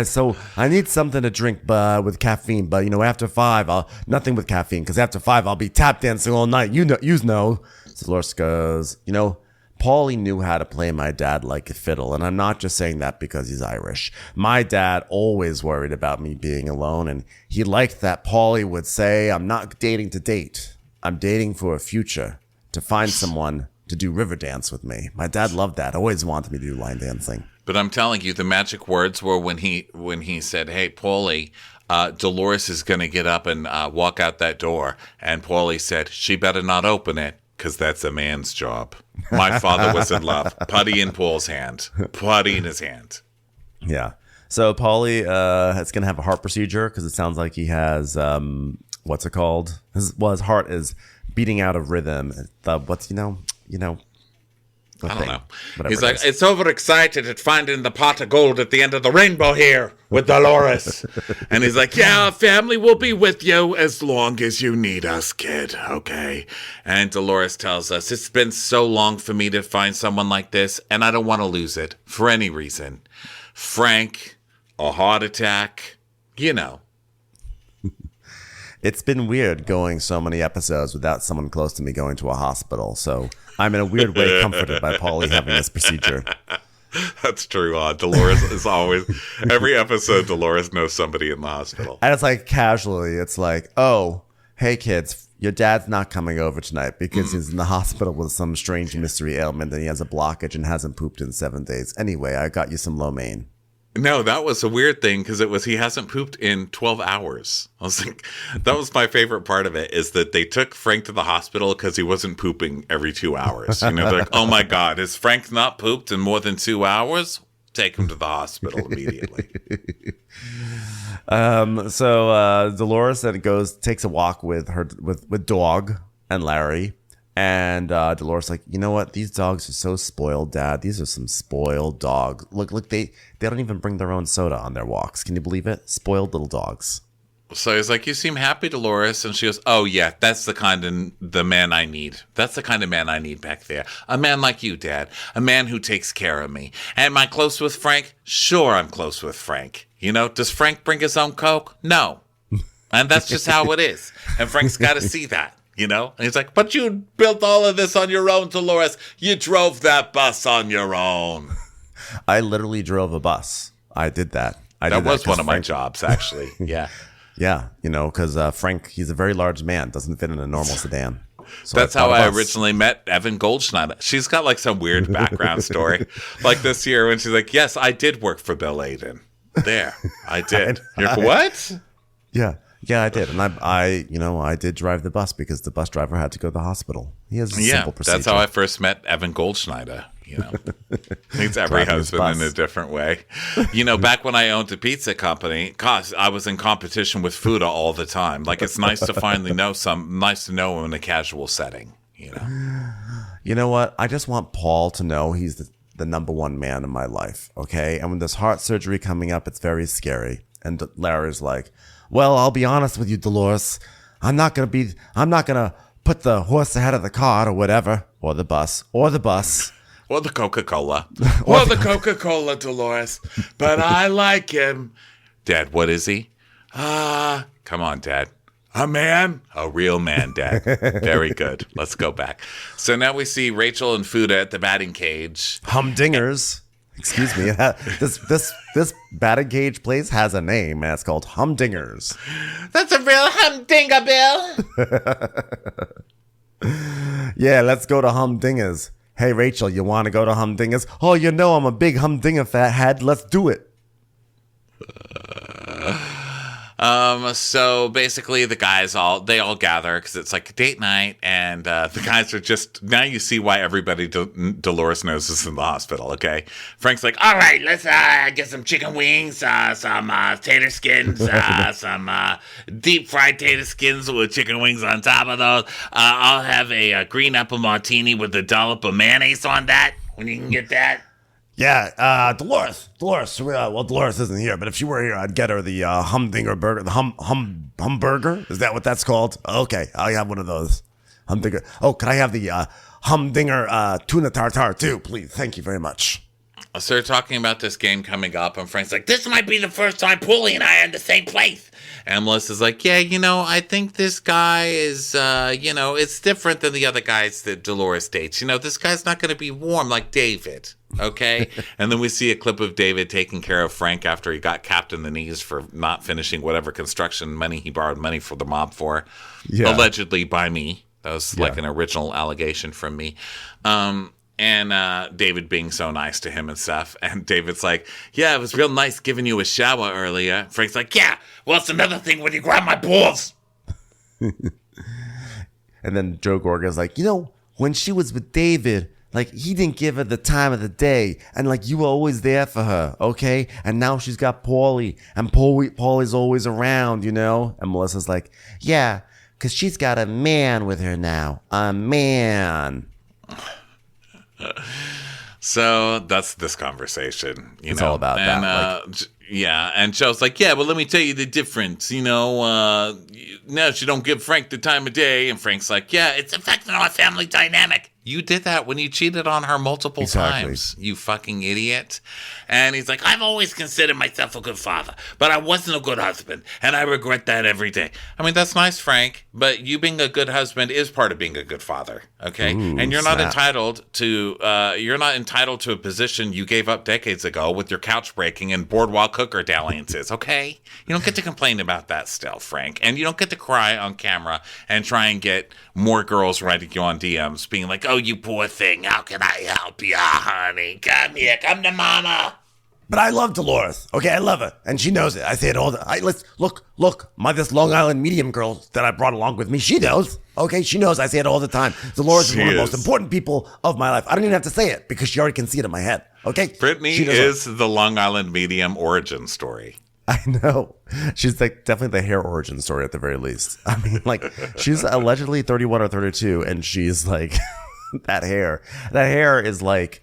So I need something to drink with caffeine. But, after 5, nothing with caffeine. Because after 5, I'll be tap dancing all night. You know. So Dolores goes, Paulie knew how to play my dad like a fiddle, and I'm not just saying that because he's Irish. My dad always worried about me being alone, and he liked that Paulie would say, I'm not dating to date. I'm dating for a future, to find someone to do river dance with me. My dad loved that, always wanted me to do line dancing. But I'm telling you, the magic words were when he said, hey, Paulie, Dolores is going to get up and walk out that door. And Paulie said, she better not open it. Because that's a man's job. My father was in love. Putty in Paul's hand. Putty in his hand. Yeah. So Paulie is going to have a heart procedure because it sounds like he has, what's it called? His heart is beating out of rhythm. I don't know. Whatever He's it like, is. it's overexcited at finding the pot of gold at the end of the rainbow here with Dolores. And he's like, yeah, our family will be with you as long as you need us, kid. Okay. And Dolores tells us, it's been so long for me to find someone like this, and I don't want to lose it for any reason. Frank, a heart attack, you know. It's been weird going so many episodes without someone close to me going to a hospital. So I'm in a weird way comforted by Paulie having this procedure. That's true. Dolores is always, every episode, Dolores knows somebody in the hospital. And it's like casually, it's like, oh, hey kids, your dad's not coming over tonight because he's in the hospital with some strange mystery ailment and he has a blockage and hasn't pooped in 7 days. Anyway, I got you some lo mein. No, that was a weird thing because it was he hasn't pooped in 12 hours. I was like, that was my favorite part of it is that they took Frank to the hospital because he wasn't pooping every 2 hours. You know, they're like, oh my God, has Frank not pooped in more than 2 hours? Take him to the hospital immediately. So Dolores then takes a walk with Dog and Larry. And Dolores like, you know what? These dogs are so spoiled, Dad. These are some spoiled dogs. Look, they don't even bring their own soda on their walks. Can you believe it? Spoiled little dogs. So he's like, you seem happy, Dolores. And she goes, oh, yeah, that's the man I need. That's the kind of man I need back there. A man like you, Dad. A man who takes care of me. Am I close with Frank? Sure, I'm close with Frank. You know, does Frank bring his own Coke? No. And that's just how it is. And Frank's got to see that. You know? And he's like, but you built all of this on your own, Dolores. You drove that bus on your own. I literally drove a bus. I did that. That was one of my jobs, actually. Yeah. Yeah, you know, because Frank, he's a very large man, doesn't fit in a normal sedan. So that's how I originally met Evan Goldschneider. She's got like some weird background story. Like this year when she's like, yes, I did work for Bill Aiden. There, I did. You're like, what? Yeah, I did. And I did drive the bus because the bus driver had to go to the hospital. He has a simple procedure. That's how I first met Evan Goldschneider. You know, meets every husband in a different way. You know, back when I owned a pizza company, gosh, I was in competition with Fuda all the time. Like, it's nice to finally know nice to know in a casual setting, you know. You know what? I just want Paul to know he's the number one man in my life, okay? And when there's heart surgery coming up, it's very scary. And Larry's like, well, I'll be honest with you, Dolores. I'm not gonna put the horse ahead of the cart or whatever, or the bus. Or the Coca-Cola. Or the Coca-Cola, Dolores. But I like him. Dad, what is he? Come on, Dad. A man? A real man, Dad. Very good. Let's go back. So now we see Rachel and Fuda at the batting cage. Humdingers. Excuse me. This batting cage place has a name, and it's called Humdingers. That's a real humdinger, Bill. Yeah, let's go to Humdingers. Hey, Rachel, you want to go to Humdingers? Oh, you know I'm a big Humdinger fathead. Let's do it. So basically the guys they all gather because it's like a date night, and the guys are just, now you see why everybody Dolores knows is in the hospital, okay? Frank's like, all right, let's get some chicken wings, some tater skins, some deep fried tater skins with chicken wings on top of those. I'll have a green apple martini with a dollop of mayonnaise on that, when you can get that. Yeah, Dolores. Well, Dolores isn't here, but if she were here, I'd get her the Humdinger burger. The Humburger? Is that what that's called? Okay, I'll have one of those. Humdinger. Oh, can I have the Humdinger tuna tartare too, please? Thank you very much. So they're talking about this game coming up, and Frank's like, this might be the first time Paulie and I are in the same place. And Melissa's like, yeah, you know, I think this guy is, it's different than the other guys that Dolores dates. You know, this guy's not going to be warm like David, okay? And then we see a clip of David taking care of Frank after he got capped in the knees for not finishing whatever construction money he borrowed money for the mob for, allegedly by me. That was like an original allegation from me. And David being so nice to him and stuff. And David's like, yeah, it was real nice giving you a shower earlier. Frank's like, yeah, well, it's another thing when you grab my balls. And then Joe Gorga's like, you know, when she was with David, like, he didn't give her the time of the day. And, like, you were always there for her, okay? And now she's got Paulie. And Paulie's always around, you know? And Melissa's like, yeah, because she's got a man with her now. A man. So that's this conversation. It's all about and, that. yeah, and Joe's like, yeah, well, let me tell you the difference. Now she don't give Frank the time of day. And Frank's like, yeah, it's affecting our family dynamic. You did that when you cheated on her multiple times, you fucking idiot. And he's like, I've always considered myself a good father, but I wasn't a good husband, and I regret that every day. I mean, that's nice, Frank, but you being a good husband is part of being a good father, okay? Ooh, and you're not snap. entitled to a position you gave up decades ago with your couch breaking and boardwalk hooker dalliances, okay? You don't get to complain about that still, Frank, and you don't get to cry on camera and try and get more girls writing you on DMs being like, oh, you poor thing, how can I help you, honey? Come here, come to mama. But I love Dolores. Okay, I love her, and she knows it. I say it all the time. Look, this Long Island medium girl that I brought along with me, she knows. Okay, she knows. I say it all the time. Dolores is one of the most important people of my life. I don't even have to say it because she already can see it in my head. Okay, Brittany is the Long Island medium origin story. I know. She's like definitely the hair origin story at the very least. I mean, like she's allegedly 31 or 32, and she's like that hair. That hair is like.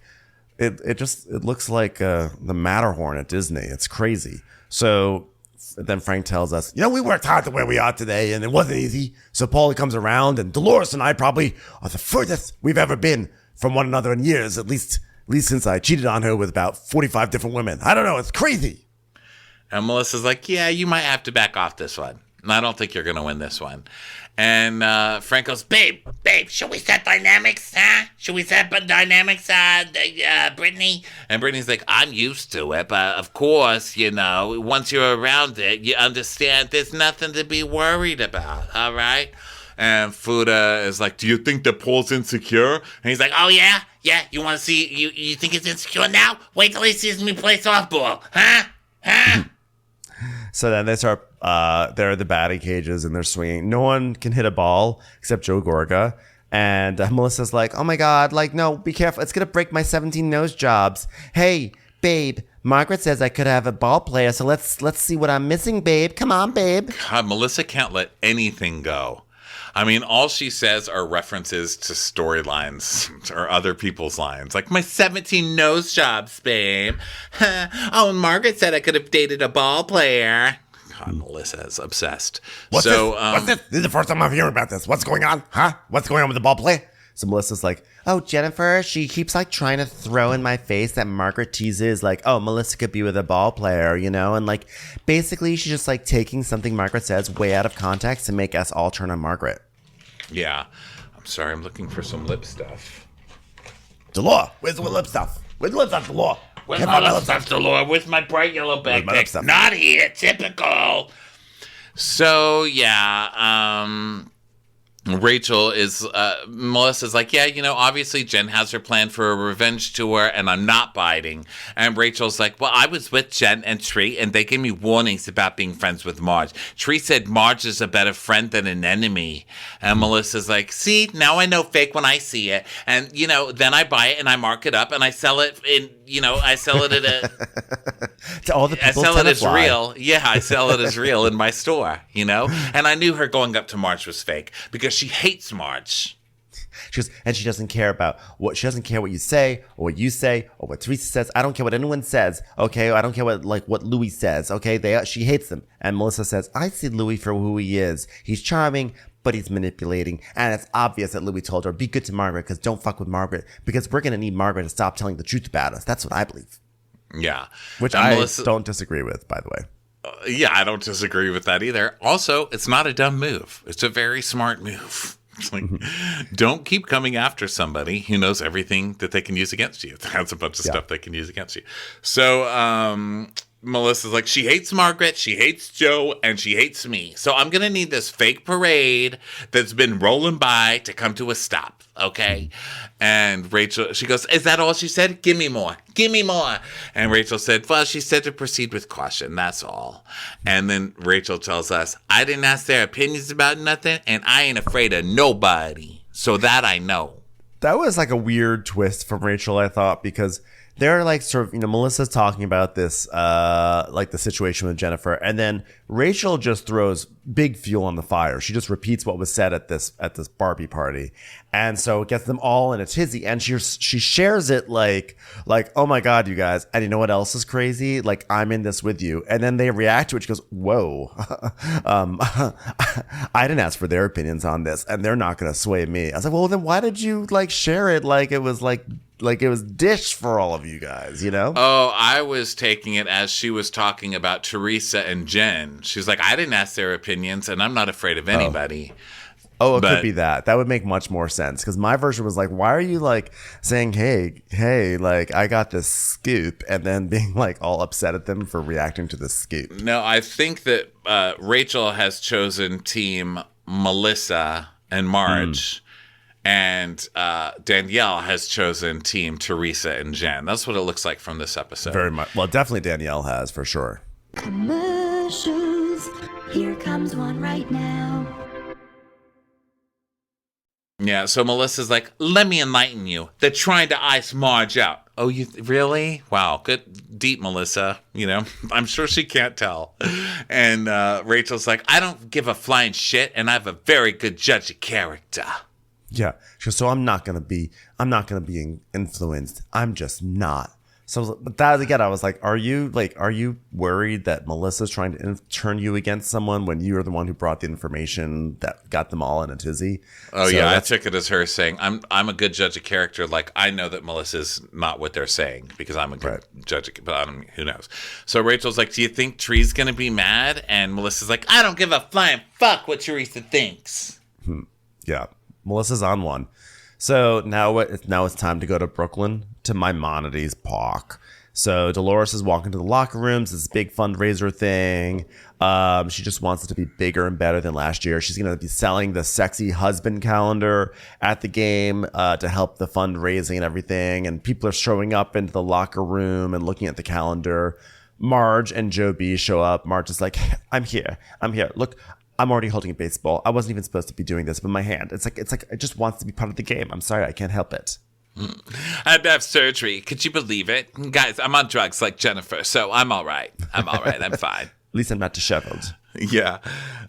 It looks like the Matterhorn at Disney. It's crazy. So then Frank tells us, we worked hard to where we are today, and it wasn't easy. So Paulie comes around, and Dolores and I probably are the furthest we've ever been from one another in years, at least since I cheated on her with about 45 different women. I don't know. It's crazy. And Melissa's like, yeah, you might have to back off this one. And I don't think you're going to win this one. And Frank goes, babe, should we set dynamics, huh? Should we set dynamics, Brittany? And Brittany's like, I'm used to it, but of course, once you're around it, you understand there's nothing to be worried about, all right? And Fuda is like, do you think that Paul's insecure? And he's like, oh, yeah? Yeah, you want to see, you think it's insecure now? Wait till he sees me play softball, huh? So then they start, they're at the batting cages and they're swinging. No one can hit a ball except Joe Gorga. And Melissa's like, oh my God, like, no, be careful. It's going to break my 17 nose jobs. Hey, babe, Margaret says I could have a ball player. So let's see what I'm missing, babe. Come on, babe. God, Melissa can't let anything go. I mean, all she says are references to storylines or other people's lines. Like, my 17 nose jobs, babe. Oh, and Margaret said I could have dated a ball player. God, Melissa is obsessed. What's this? This is the first time I'm hearing about this. What's going on? Huh? What's going on with the ball play? So Melissa's like, oh, Jennifer, she keeps like trying to throw in my face that Margaret teases like, oh, Melissa could be with a ball player, and like basically she's just like taking something Margaret says way out of context to make us all turn on Margaret. Yeah. I'm sorry. I'm looking for some lip stuff. Dolores, where's the lip stuff? Where's the lip stuff, Dolores? Where's my lip stuff, Dolores? Where's my bright yellow backpack? Not here. Typical. So, yeah. Rachel is, Melissa's like, yeah, obviously Jen has her plan for a revenge tour and I'm not biting. And Rachel's like, well, I was with Jen and Tree and they gave me warnings about being friends with Marge. Tree said Marge is a better friend than an enemy. And Melissa's like, see, now I know fake when I see it. And, then I buy it and I mark it up and I sell it in, I sell it at a... to all the people. I sell it as real. Yeah, I sell it as real in my store, And I knew her going up to Marge was fake because she hates Marge. And she doesn't care about what you say or what you say or what Teresa says. I don't care what anyone says. Okay, I don't care what Louis says. Okay, she hates them. And Melissa says, I see Louis for who he is. He's charming, but he's manipulating. And it's obvious that Louis told her, be good to Margaret because don't fuck with Margaret because we're gonna need Margaret to stop telling the truth about us. That's what I believe. Yeah, which I don't disagree with, by the way. Yeah, I don't disagree with that either. Also, it's not a dumb move. It's a very smart move. It's like, don't keep coming after somebody who knows everything that they can use against you. That's a bunch of stuff they can use against you. So, Melissa's like, she hates Margaret, she hates Joe, and she hates me. So I'm going to need this fake parade that's been rolling by to come to a stop, okay? And Rachel, she goes, is that all she said? Give me more. Give me more. And Rachel said, well, she said to proceed with caution. That's all. And then Rachel tells us, I didn't ask their opinions about nothing, and I ain't afraid of nobody. So that I know. That was like a weird twist from Rachel, I thought, because they're like sort of, Melissa's talking about this, like the situation with Jennifer, and then Rachel just throws big fuel on the fire. She just repeats what was said at this Barbie party, and so it gets them all in a tizzy. And she shares it like, oh my god, you guys! And you know what else is crazy? Like, I'm in this with you. And then they react to it. She goes, whoa, I didn't ask for their opinions on this, and they're not going to sway me. I was like, well, then why did you like share it like it was like it was dish for all of you guys, Oh, I was taking it as she was talking about Teresa and Jen. She's like, I didn't ask their opinions, and I'm not afraid of anybody. Oh, it could be that. That would make much more sense, because my version was like, why are you like saying, hey, like I got this scoop, and then being like all upset at them for reacting to the scoop? No, I think that Rachel has chosen team Melissa and Marge. And Danielle has chosen team Teresa and Jen. That's what it looks like from this episode. Very much. Well, definitely Danielle has, for sure. Commercials. Here comes one right now. Yeah, so Melissa's like, let me enlighten you. They're trying to ice Marge out. Oh, you really? Wow, good, deep, Melissa. I'm sure she can't tell. And Rachel's like, I don't give a flying shit, and I have a very good judge of character. Yeah. She goes, so I'm not gonna be influenced. I'm just not. So, but that again, I was like, are you worried that Melissa's trying to turn you against someone when you're the one who brought the information that got them all in a tizzy? Oh, so yeah, I took it as her saying, I'm a good judge of character. Like, I know that Melissa's not what they're saying because I'm a good judge of, but who knows? So Rachel's like, do you think Tree's gonna be mad? And Melissa's like, I don't give a flying fuck what Teresa thinks. Yeah. Melissa's on one. So now it's time to go to Brooklyn to Maimonides Park. So Dolores is walking to the locker rooms, this big fundraiser thing. She just wants it to be bigger and better than last year. She's going to be selling the sexy husband calendar at the game to help the fundraising and everything. And people are showing up into the locker room and looking at the calendar. Marge and Joe B show up. Marge is like, I'm here. Look, I'm already holding a baseball. I wasn't even supposed to be doing this, but my hand. It's like it just wants to be part of the game. I'm sorry, I can't help it. I had to have surgery. Could you believe it? Guys, I'm on drugs like Jennifer, so I'm all right. I'm fine. At least I'm not disheveled. Yeah.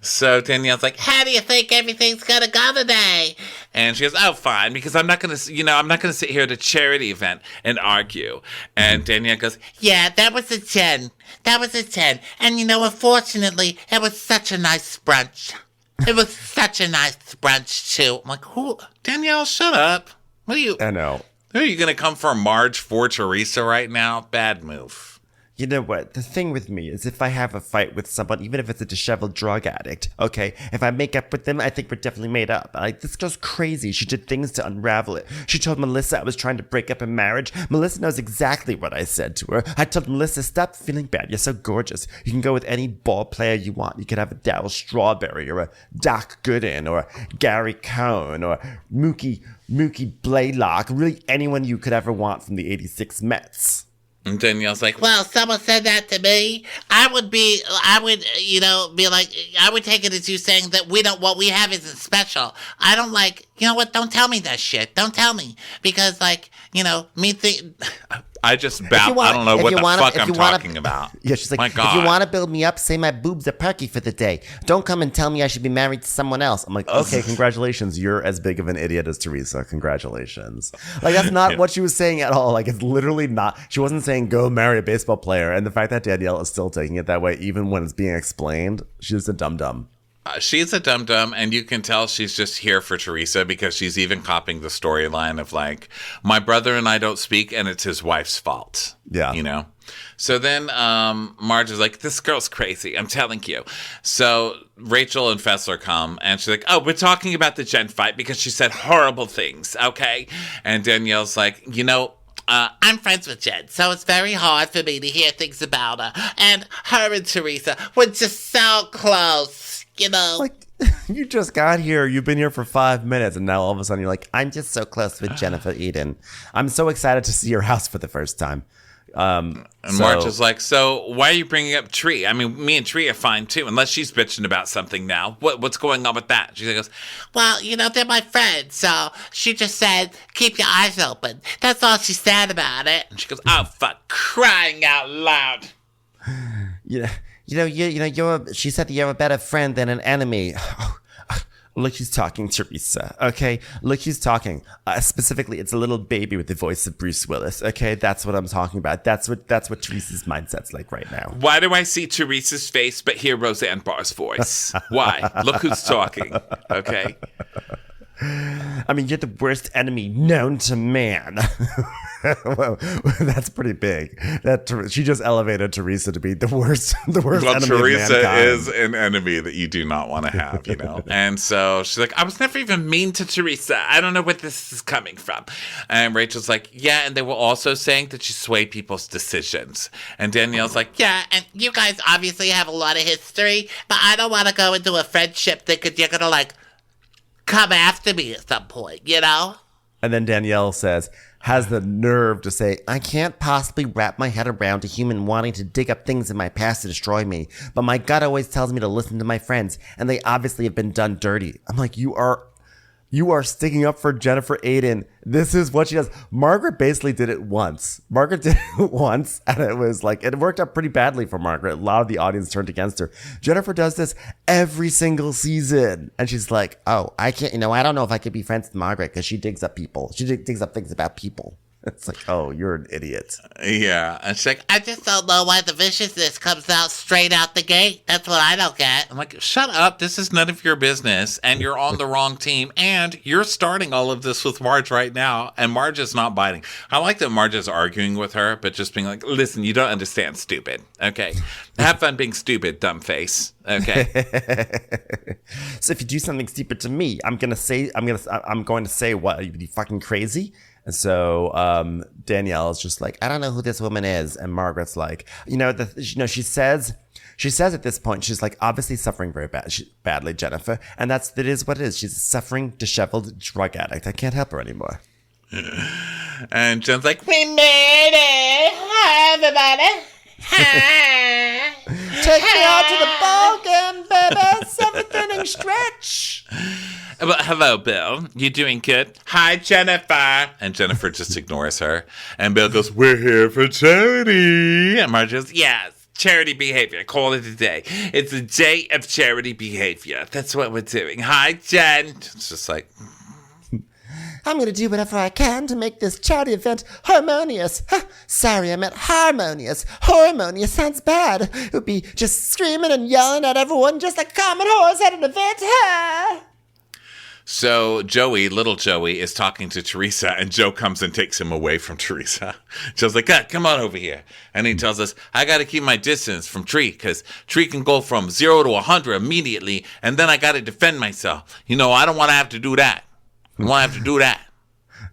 So Danielle's like, how do you think everything's gonna go today? And she goes, oh, fine, because I'm not gonna sit here at a charity event and argue. And Danielle goes, yeah, that was a 10. And unfortunately, it was such a nice brunch. It was such a nice brunch too. I'm like, who? Danielle, shut up. What are you? I know. Are you gonna come for Marge for Teresa right now? Bad move. You know what? The thing with me is if I have a fight with someone, even if it's a disheveled drug addict, okay, if I make up with them, I think we're definitely made up. Like, this girl's crazy. She did things to unravel it. She told Melissa I was trying to break up a marriage. Melissa knows exactly what I said to her. I told Melissa, stop feeling bad. You're so gorgeous. You can go with any ball player you want. You could have a Darryl Strawberry or a Doc Gooden or a Gary Cohn or Mookie Blaylock. Really anyone you could ever want from the 86 Mets. And Danielle's like, well, someone said that to me. I would be like, I would take it as you saying that what we have isn't special. I don't like, what? Don't tell me that shit. Don't tell me. Because I just I don't know what the fuck I'm talking about. Yeah, she's like, my God. If you want to build me up, say my boobs are perky for the day. Don't come and tell me I should be married to someone else. I'm like, okay, congratulations. You're as big of an idiot as Teresa. Congratulations. Like, that's not what she was saying at all. Like, it's literally not. She wasn't saying go marry a baseball player. And the fact that Danielle is still taking it that way, even when it's being explained, she's a dum-dum. She's a dum-dum, and you can tell she's just here for Teresa because she's even copying the storyline of like, my brother and I don't speak, and it's his wife's fault. Yeah. So then Marge is like, this girl's crazy, I'm telling you. So Rachel and Fessler come, and she's like, oh, we're talking about the Jen fight because she said horrible things, okay? And Danielle's like, I'm friends with Jen, so it's very hard for me to hear things about her. And her and Teresa were just so close. Like, you just got here. You've been here for 5 minutes, and now all of a sudden you're like, I'm just so close with Jennifer Eden. I'm so excited to see your house for the first time. And Marge is like, so why are you bringing up Tree? I mean, me and Tree are fine too, unless she's bitching about something now. What's going on with that? She goes, Well, they're my friends, so she just said, keep your eyes open. That's all she said about it. and she goes, oh, fuck, crying out loud. She said that you're a better friend than an enemy. Look who's talking, Teresa. Okay, look who's talking. Specifically, it's a little baby with the voice of Bruce Willis. Okay, that's what I'm talking about. That's what Teresa's mindset's like right now. Why do I see Teresa's face but hear Roseanne Barr's voice? Why? Look who's talking. Okay. I mean, you're the worst enemy known to man. Well, that's pretty big. She just elevated Teresa to be the worst enemy Teresa of mankind. is an enemy that you do not want to have, And so she's like, I was never even mean to Teresa. I don't know where this is coming from. And Rachel's like, yeah, and they were also saying that you sway people's decisions. And Danielle's like, Yeah, and you guys obviously have a lot of history, but I don't want to go into a friendship thinking you're going to, come after me at some point, And then Danielle has the nerve to say, I can't possibly wrap my head around a human wanting to dig up things in my past to destroy me, but my gut always tells me to listen to my friends, and they obviously have been done dirty. I'm like, you are sticking up for Jennifer Aiden. This is what she does. Margaret basically did it once. And it was like, it worked out pretty badly for Margaret. A lot of the audience turned against her. Jennifer does this every single season. And she's like, oh, I can't, I don't know if I could be friends with Margaret because she digs up people. She digs up things about people. It's like, oh, you're an idiot. yeah. And she's like, I just don't know why the viciousness comes out straight out the gate. That's what I don't get. I'm like, shut up. This is none of your business. And you're on the wrong team. And you're starting all of this with Marge right now. And Marge is not biting. I like that Marge is arguing with her, but just being like, listen, you don't understand, stupid. Okay. Have fun being stupid, dumb face. Okay. So if you do something stupid to me, I'm going to say what? Are you fucking crazy? And so Danielle is just like, I don't know who this woman is. And Margaret's like, she says at this point, she's like obviously suffering very badly, Jennifer. And that is what it is. She's a suffering, disheveled drug addict. I can't help her anymore. And Jen's like, We made it. Hi, everybody. Hi. Take me out to the ball game, baby. Seventh inning stretch. Well, hello, Bill. You doing good? Hi, Jennifer. And Jennifer just ignores her. And Bill goes, we're here for charity. And Marge goes, yes, charity behavior. Call it a day. It's a day of charity behavior. That's what we're doing. Hi, Jen. It's just like, I'm going to do whatever I can to make this charity event harmonious. Sorry, I meant harmonious. Harmonious sounds bad. It would be just screaming and yelling at everyone just like common horse at an event. so little Joey, is talking to Teresa, and Joe comes and takes him away from Teresa. Joe's like, God, come on over here. And he tells us, I got to keep my distance from Tree, because Tree can go from 0 to 100 immediately, and then I got to defend myself. I don't want to have to do that. I don't want to have to do that.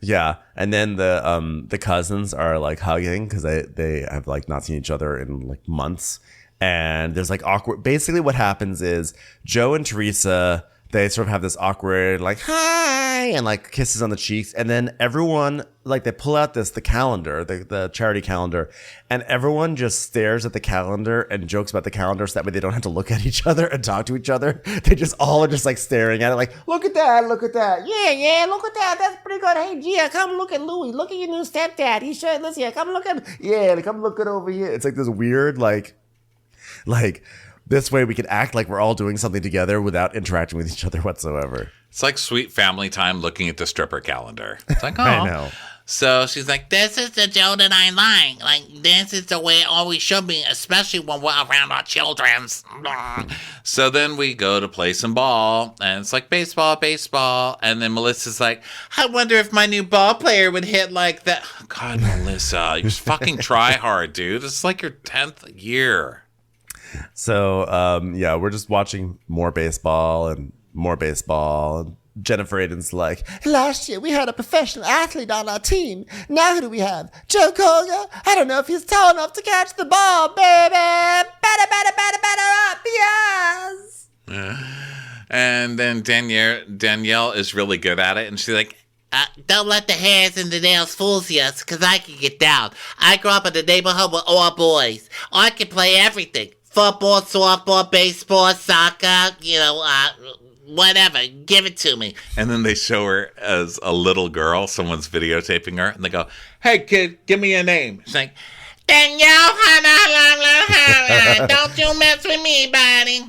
Yeah, and then the cousins are like hugging because they have like not seen each other in like months, and there's like awkward. Basically, what happens is Joe and Teresa, they sort of have this awkward like hi and like kisses on the cheeks, and then everyone like they pull out the calendar, the charity calendar, and everyone just stares at the calendar and jokes about the calendar so that way they don't have to look at each other and talk to each other. They just all are just like staring at it like, look at that, yeah, look at that, that's pretty good. Hey Gia, come look at Louie, look at your new stepdad, he should, let's see, come look at, yeah, come look at over here. It's like this weird like this way we can act like we're all doing something together without interacting with each other whatsoever. It's like sweet family time looking at the stripper calendar. It's like, oh. I know. So she's like, This is the Joe that I like. Like, this is the way it always should be, especially when we're around our children's. so then we go to play some ball, and it's like baseball. And then Melissa's like, I wonder if my new ball player would hit like that. God, Melissa, you just fucking try hard, dude. It's like your 10th year. So, we're just watching more baseball. Jennifer Aiden's like, last year we had a professional athlete on our team. Now who do we have? Joe Koga? I don't know if he's tall enough to catch the ball, baby. Better up, yes. And then Danielle is really good at it, and she's like, Don't let the hairs and the nails fool you, because I can get down. I grew up in the neighborhood with all boys. I can play everything. Football, softball, baseball, soccer, whatever. Give it to me. And then they show her as a little girl. Someone's videotaping her. And they go, hey, kid, give me a name. She's like, Danielle, don't you mess with me, buddy.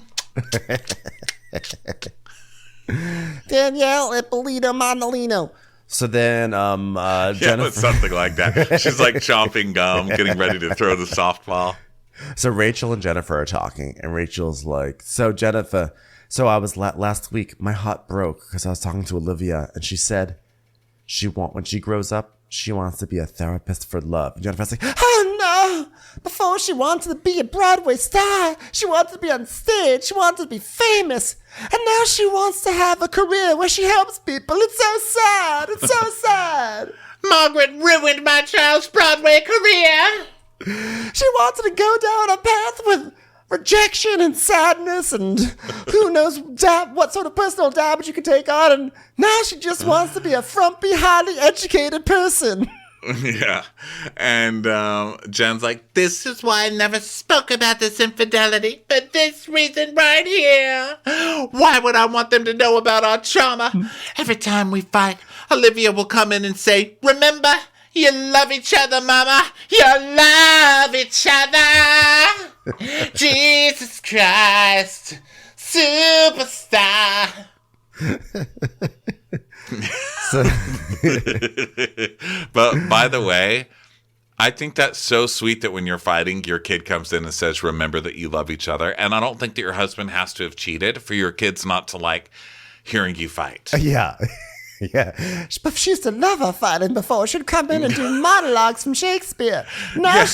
Danielle Ippolito Mondolino. So then, yeah, Jennifer. it's something like that. She's like chomping gum, getting ready to throw the softball. So Rachel and Jennifer are talking, and Rachel's like, "So Jennifer, I was last week. My heart broke because I was talking to Olivia, and she said when she grows up, she wants to be a therapist for love." And Jennifer's like, "Oh no! Before she wanted to be a Broadway star, she wanted to be on stage, she wanted to be famous, and now she wants to have a career where she helps people. It's so sad. It's so sad." Margaret ruined my child's Broadway career. She wanted to go down a path with rejection and sadness and who knows what sort of personal damage you could take on, and now she just wants to be a frumpy, highly educated person. Yeah. And Jen's like, This is why I never spoke about this infidelity. For this reason right here. Why would I want them to know about our trauma? Every time we fight, Olivia will come in and say, remember, you love each other, mama. You love each other. Jesus Christ, superstar. But by the way, I think that's so sweet that when you're fighting, your kid comes in and says, remember that you love each other. And I don't think that your husband has to have cheated for your kids not to like hearing you fight. Yeah. Yeah. But she used to love her fighting before. She'd come in and do monologues from Shakespeare. Now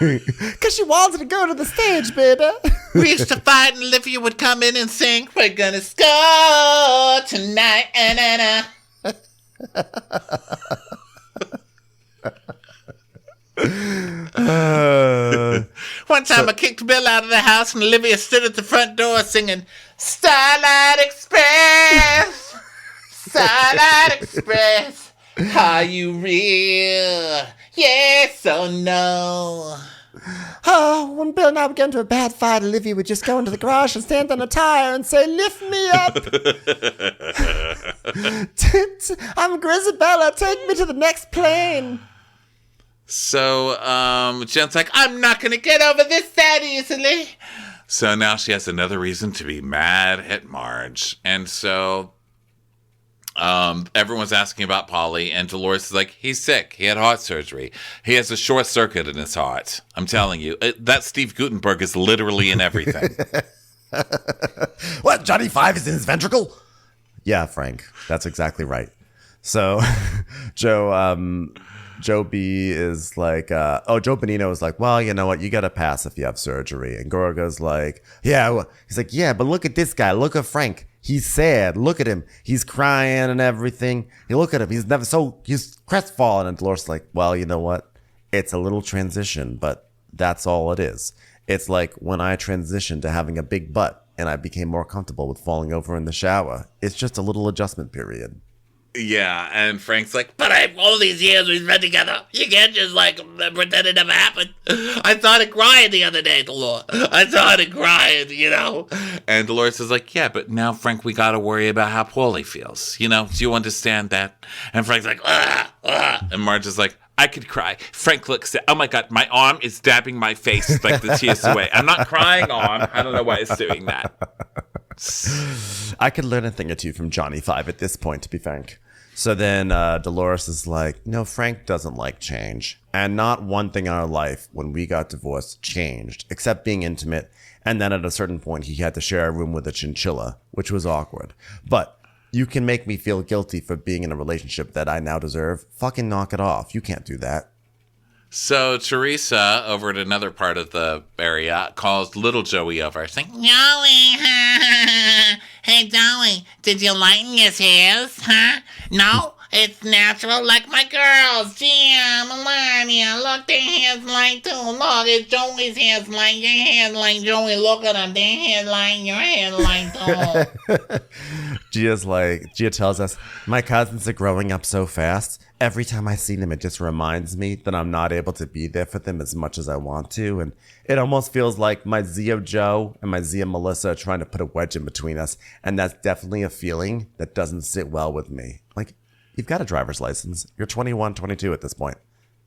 because she wanted to go to the stage, baby. We used to fight and Olivia would come in and sing, we're gonna score tonight. One time I kicked Bill out of the house and Olivia stood at the front door singing Starlight Express. Starlight Express, are you real? Yes or no? Oh, when Bill and I would get into a bad fight, Olivia would just go into the garage and stand on a tire and say, lift me up. I'm Grisabella, take me to the next plane. So Jen's like, I'm not going to get over this that easily. So now she has another reason to be mad at Marge. And so everyone's asking about Polly, and Dolores is like, he's sick. He had heart surgery. He has a short circuit in his heart. I'm telling you, that Steve Guttenberg is literally in everything. What, Johnny Five is in his ventricle? Yeah, Frank, that's exactly right. So Joe B is like, Joe Bonino is like, well, you know what? You got to pass if you have surgery. And Gorga's like, yeah. Well, he's like, yeah, but look at this guy. Look at Frank. He's sad. Look at him. He's crying and everything. You look at him. He's crestfallen. And Dolores is like, well, you know what? It's a little transition, but that's all it is. It's like when I transitioned to having a big butt and I became more comfortable with falling over in the shower. It's just a little adjustment period. Yeah, and Frank's like, but all these years we've been together, you can't just pretend it never happened. I started crying the other day, Dolores. I started crying, And Dolores is like, yeah, but now, Frank, we got to worry about how Paulie feels. Do you understand that? And Frank's like, And Marge is like, I could cry. Frank looks at, oh my God, my arm is dabbing my face like the tears away. I'm not crying arm. I don't know why it's doing that. I could learn a thing or two from Johnny Five at this point, to be frank. So then Dolores is like, no, Frank doesn't like change. And not one thing in our life when we got divorced changed, except being intimate. And then at a certain point, he had to share a room with a chinchilla, which was awkward. But you can make me feel guilty for being in a relationship that I now deserve. Fucking knock it off. You can't do that. So Teresa, over at another part of the area, calls little Joey over. She's like, Joey, hey, Joey, did you lighten his hairs, huh? No, it's natural like my girls. Gia, Melania, look, their hair's light too. Look, it's Joey's hair's light, your hair's light, Joey, look at them, their hair's light, your hair's light too. Gia tells us, my cousins are growing up so fast. Every time I see them, it just reminds me that I'm not able to be there for them as much as I want to. And it almost feels like my Zia Joe and my Zia Melissa are trying to put a wedge in between us. And that's definitely a feeling that doesn't sit well with me. Like, you've got a driver's license. You're 21, 22 at this point.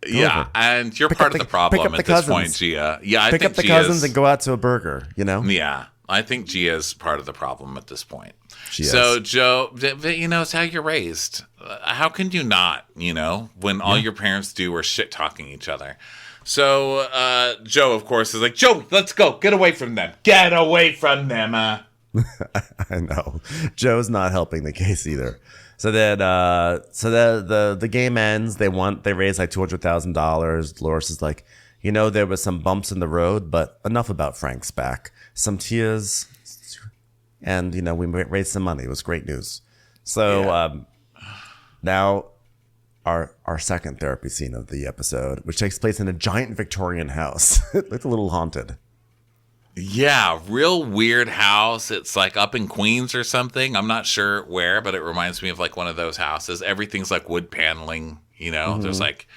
Yeah, and you're part of the problem at this point, Gia. Yeah, I think pick up the cousins and go out to a burger, you know? Yeah, I think Gia's part of the problem at this point. She So, is. Joe, you know, it's how you're raised. How can you not, you know, when all your parents do are shit-talking each other? So, Joe, of course, is like, Joey, let's go. Get away from them. Get away from them. I know. Joe's not helping the case either. So then, the game ends. They raise like $200,000. Dolores is like, you know, there was some bumps in the road, but enough about Frank's back. Some tears, and you know, we raised some money. It was great news. So now, our second therapy scene of the episode, which takes place in a giant Victorian house. It looked a little haunted. Yeah, real weird house. It's like up in Queens or something. I'm not sure where, but it reminds me of like one of those houses. Everything's like wood paneling, you know? There's like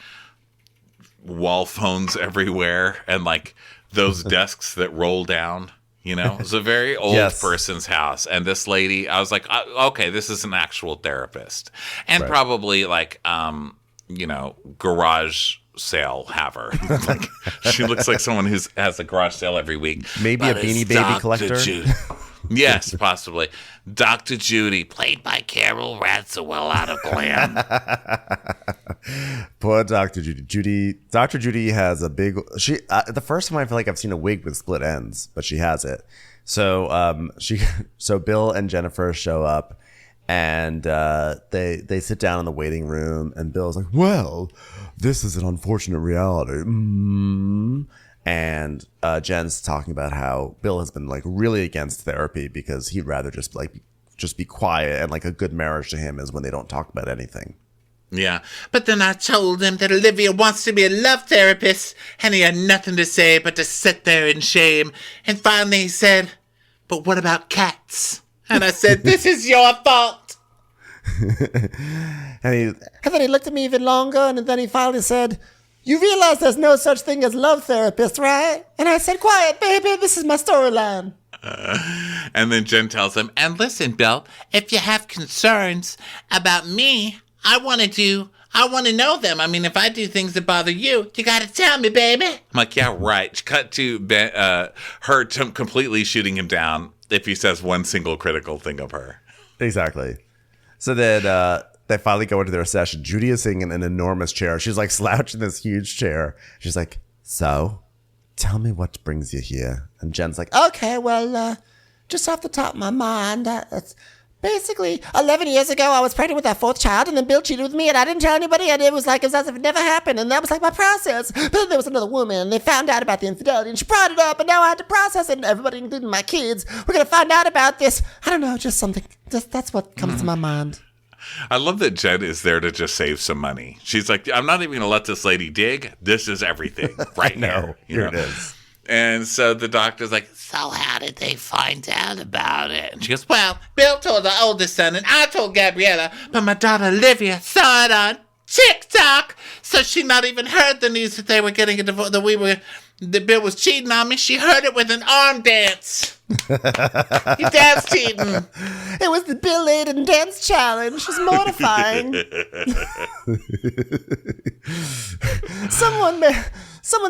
wall phones everywhere and like those desks that roll down, you know? It's a very old person's house. And this lady, I was like, okay, this is an actual therapist. And probably like, you know, garage sale haver. Like, she looks like someone who has a garage sale every week. Maybe a Beanie Baby collector. Yes, possibly. Dr. Judy, played by Carol Radziwill out of Glam. Poor Dr. Judy. Dr. Judy has a big. The first time I feel like I've seen a wig with split ends, but she has it. So so Bill and Jennifer show up, and they sit down in the waiting room, and Bill's like, "Well, this is an unfortunate reality." And Jen's talking about how Bill has been like really against therapy because he'd rather just be quiet, and like a good marriage to him is when they don't talk about anything. Yeah, but then I told him that Olivia wants to be a love therapist, and he had nothing to say but to sit there in shame. And finally he said, "But what about cats?" And I said, "This is your fault." And then he looked at me even longer, and then he finally said, "You realize there's no such thing as love therapists, right?" And I said, "Quiet, baby, this is my storyline." And then Jen tells him, And listen, Bill, if you have concerns about me, I want to know them. I mean, if I do things that bother you, you got to tell me, baby. I'm like, yeah, right. Cut to her completely shooting him down if he says one single critical thing of her. Exactly. So then they finally go into their session. Judy is sitting in an enormous chair. She's like slouched in this huge chair. She's like, "So, tell me what brings you here." And Jen's like, Okay, well, just off the top of my mind, it's basically 11 years ago, I was pregnant with our fourth child, and then Bill cheated with me, and I didn't tell anybody, and it was as if it never happened, and that was like my process. But then there was another woman, and they found out about the infidelity, and she brought it up, and now I had to process it, and everybody, including my kids, we're going to find out about this. I don't know, just something. That's what comes to my mind. I love that Jen is there to just save some money. She's like, I'm not even going to let this lady dig. This is everything right now. Here it is. And so the doctor's like, So how did they find out about it? And she goes, well, Bill told the oldest son, and I told Gabriella, but my daughter Olivia saw it on TikTok. So she not even heard the news that they were getting a divorce, that Bill was cheating on me. She heard it with an arm dance. He dance cheating. It was the Bill Aiden dance challenge. It was mortifying. Someone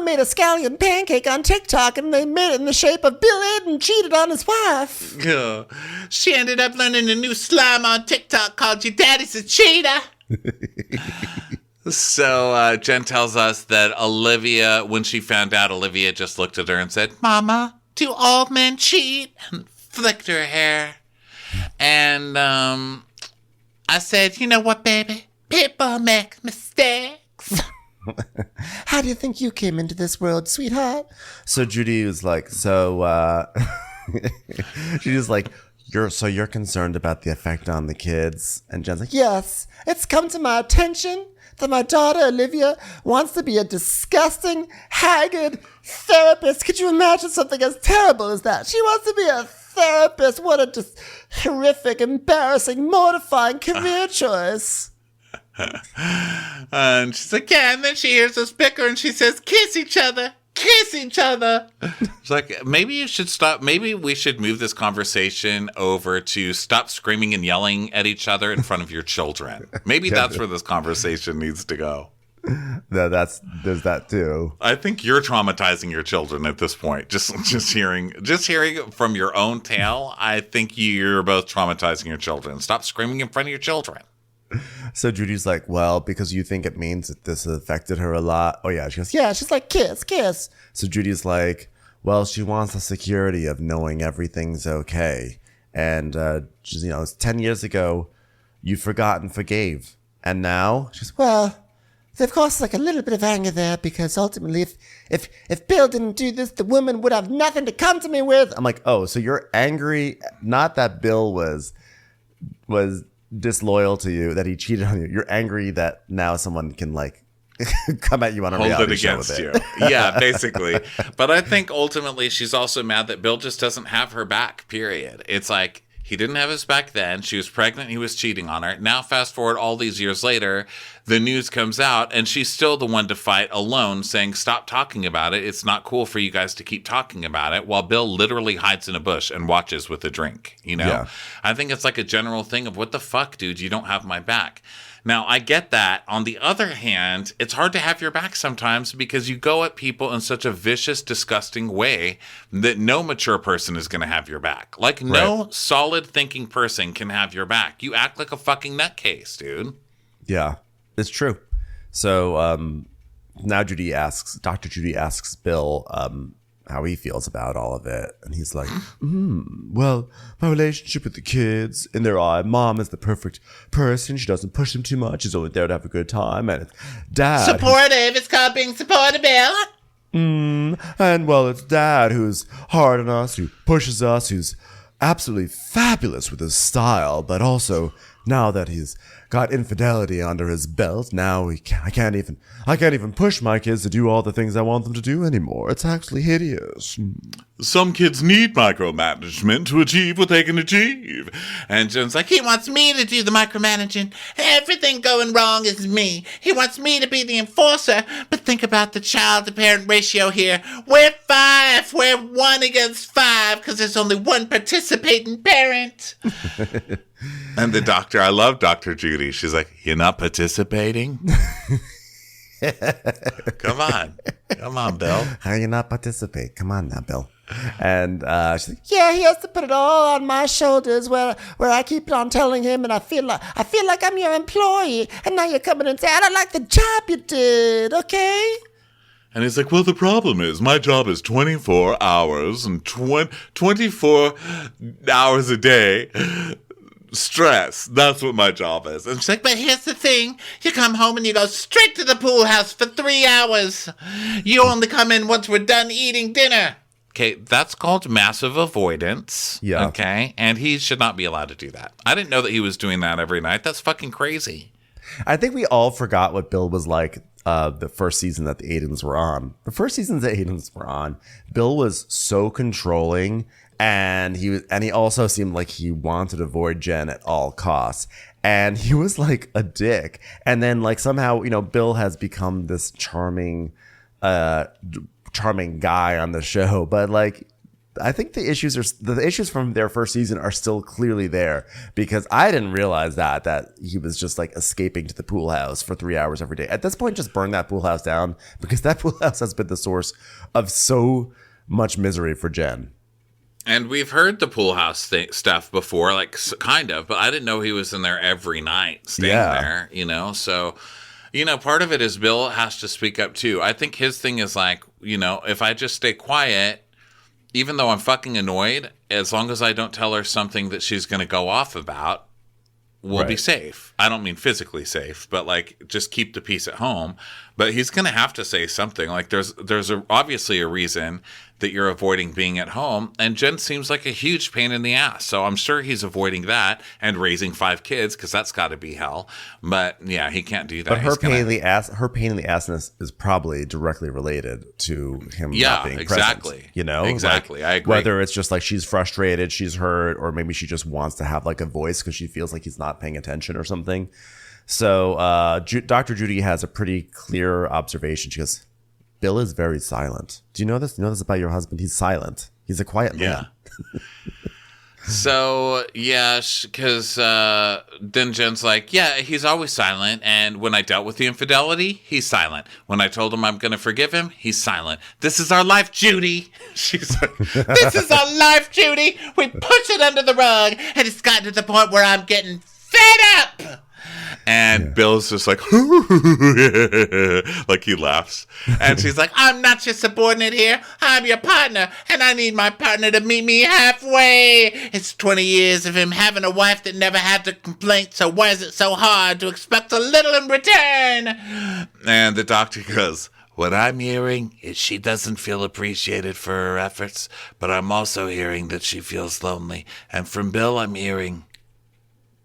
made a scallion pancake on TikTok, and they made it in the shape of Bill Aiden cheated on his wife. yeah. She ended up learning a new slime on TikTok called Your Daddy's a Cheater. So Jen tells us that Olivia, when she found out, Olivia just looked at her and said, Mama, do all men cheat? And flicked her hair. And I said, you know what, baby? People make mistakes. How do you think you came into this world, sweetheart? So Judy was like, she's just like, you're concerned about the effect on the kids? And Jen's like, Yes, it's come to my attention that my daughter Olivia wants to be a disgusting, haggard therapist. Could you imagine something as terrible as that? She wants to be a therapist. What a just horrific, embarrassing, mortifying career choice. And she's like, yeah, and then she hears us bicker and she says, kiss each other. Kiss each other. It's like, maybe you should stop. Maybe we should move this conversation over to stop screaming and yelling at each other in front of your children. Maybe that's where this conversation needs to go. There's that too. I think you're traumatizing your children at this point. Just hearing from your own tale, I think you're both traumatizing your children. Stop screaming in front of your children. So Judy's like, well, because you think it means that this affected her a lot. Oh, yeah. She goes, yeah. She's like, kiss, kiss. So Judy's like, well, she wants the security of knowing everything's okay. And, she's, it's 10 years ago, you forgot and forgave. And now she's, well, of course, like a little bit of anger there because ultimately if Bill didn't do this, the woman would have nothing to come to me with. I'm like, oh, so you're angry. Not that Bill was disloyal to you, that he cheated on you. You're angry that now someone can like come at you on a reality show with it. Yeah, basically. But I think ultimately she's also mad that Bill just doesn't have her back, period. It's like, he didn't have his back then. She was pregnant. He was cheating on her. Now, fast forward all these years later, the news comes out, and she's still the one to fight alone, saying, stop talking about it. It's not cool for you guys to keep talking about it, while Bill literally hides in a bush and watches with a drink, Yeah. I think it's like a general thing of, what the fuck, dude? You don't have my back. Now, I get that. On the other hand, it's hard to have your back sometimes because you go at people in such a vicious, disgusting way that no mature person is going to have your back. Like, no solid thinking person can have your back. You act like a fucking nutcase, dude. Yeah, it's true. So now Dr. Judy asks Bill how he feels about all of it. And he's like, well, my relationship with the kids, in their eye, mom is the perfect person. She doesn't push them too much. She's only there to have a good time. And it's dad. Supportive. It's called being supportive, Bill. And well, it's dad who's hard on us, who pushes us, who's absolutely fabulous with his style, but also now that he's got infidelity under his belt, now I can't even push my kids to do all the things I want them to do anymore. It's actually hideous. Some kids need micromanagement to achieve what they can achieve. And Jen's like, he wants me to do the micromanaging. Everything going wrong is me. He wants me to be the enforcer. But think about the child-to-parent ratio here. We're 5. We're 1 against 5 because there's only one participating parent. And the doctor, I love Dr. Judy. She's like, you're not participating? Come on, Bill. How you not participate? Come on now, Bill. And she's like, yeah, he has to put it all on my shoulders where I keep on telling him, and I feel like I'm your employee, and now you're coming and saying, I don't like the job you did, okay? And he's like, well, the problem is my job is 24 hours and 24 hours a day. Stress. That's what my job is. And she's like, but here's the thing. You come home and you go straight to the pool house for 3 hours. You only come in once we're done eating dinner. Okay, that's called massive avoidance. Yeah. Okay, and he should not be allowed to do that. I didn't know that he was doing that every night. That's fucking crazy. I think we all forgot what Bill was like the first season that the Aidens were on. The first seasons that Aidens were on, Bill was so controlling, and he also seemed like he wanted to avoid Jen at all costs. And he was like a dick. And then like somehow, Bill has become this charming guy on the show, but like I think the issues from their first season are still clearly there, because I didn't realize that he was just like escaping to the pool house for 3 hours every day. At this point, just burn that pool house down, because that pool house has been the source of so much misery for Jen. And we've heard the pool house stuff before, like kind of, but I didn't know he was in there every night staying there, so part of it is Bill has to speak up too. I think his thing is like, if I just stay quiet, even though I'm fucking annoyed, as long as I don't tell her something that she's going to go off about, we'll be safe. I don't mean physically safe, but like just keep the peace at home. But he's going to have to say something. Like there's obviously a reason that you're avoiding being at home. And Jen seems like a huge pain in the ass. So I'm sure he's avoiding that and raising 5 kids because that's got to be hell. But yeah, he can't do that. But her pain in the assness is probably directly related to him not being exactly. present. You know? Exactly. Like, I agree. Whether it's just like she's frustrated, she's hurt, or maybe she just wants to have like a voice because she feels like he's not paying attention or something. So Dr. Judy has a pretty clear observation. She goes, Bill is very silent. Do you know this? You know this about your husband? He's silent. He's a quiet man. So, yeah, because then Jen's like, yeah, he's always silent. And when I dealt with the infidelity, he's silent. When I told him I'm going to forgive him, he's silent. This is our life, Judy. She's like, This is our life, Judy. We push it under the rug, and it's gotten to the point where I'm getting fed up. and Bill's just like, like he laughs. And she's like, I'm not your subordinate here. I'm your partner, and I need my partner to meet me halfway. It's 20 years of him having a wife that never had a complaint, so why is it so hard to expect a little in return? And the doctor goes, what I'm hearing is she doesn't feel appreciated for her efforts, but I'm also hearing that she feels lonely. And from Bill, I'm hearing...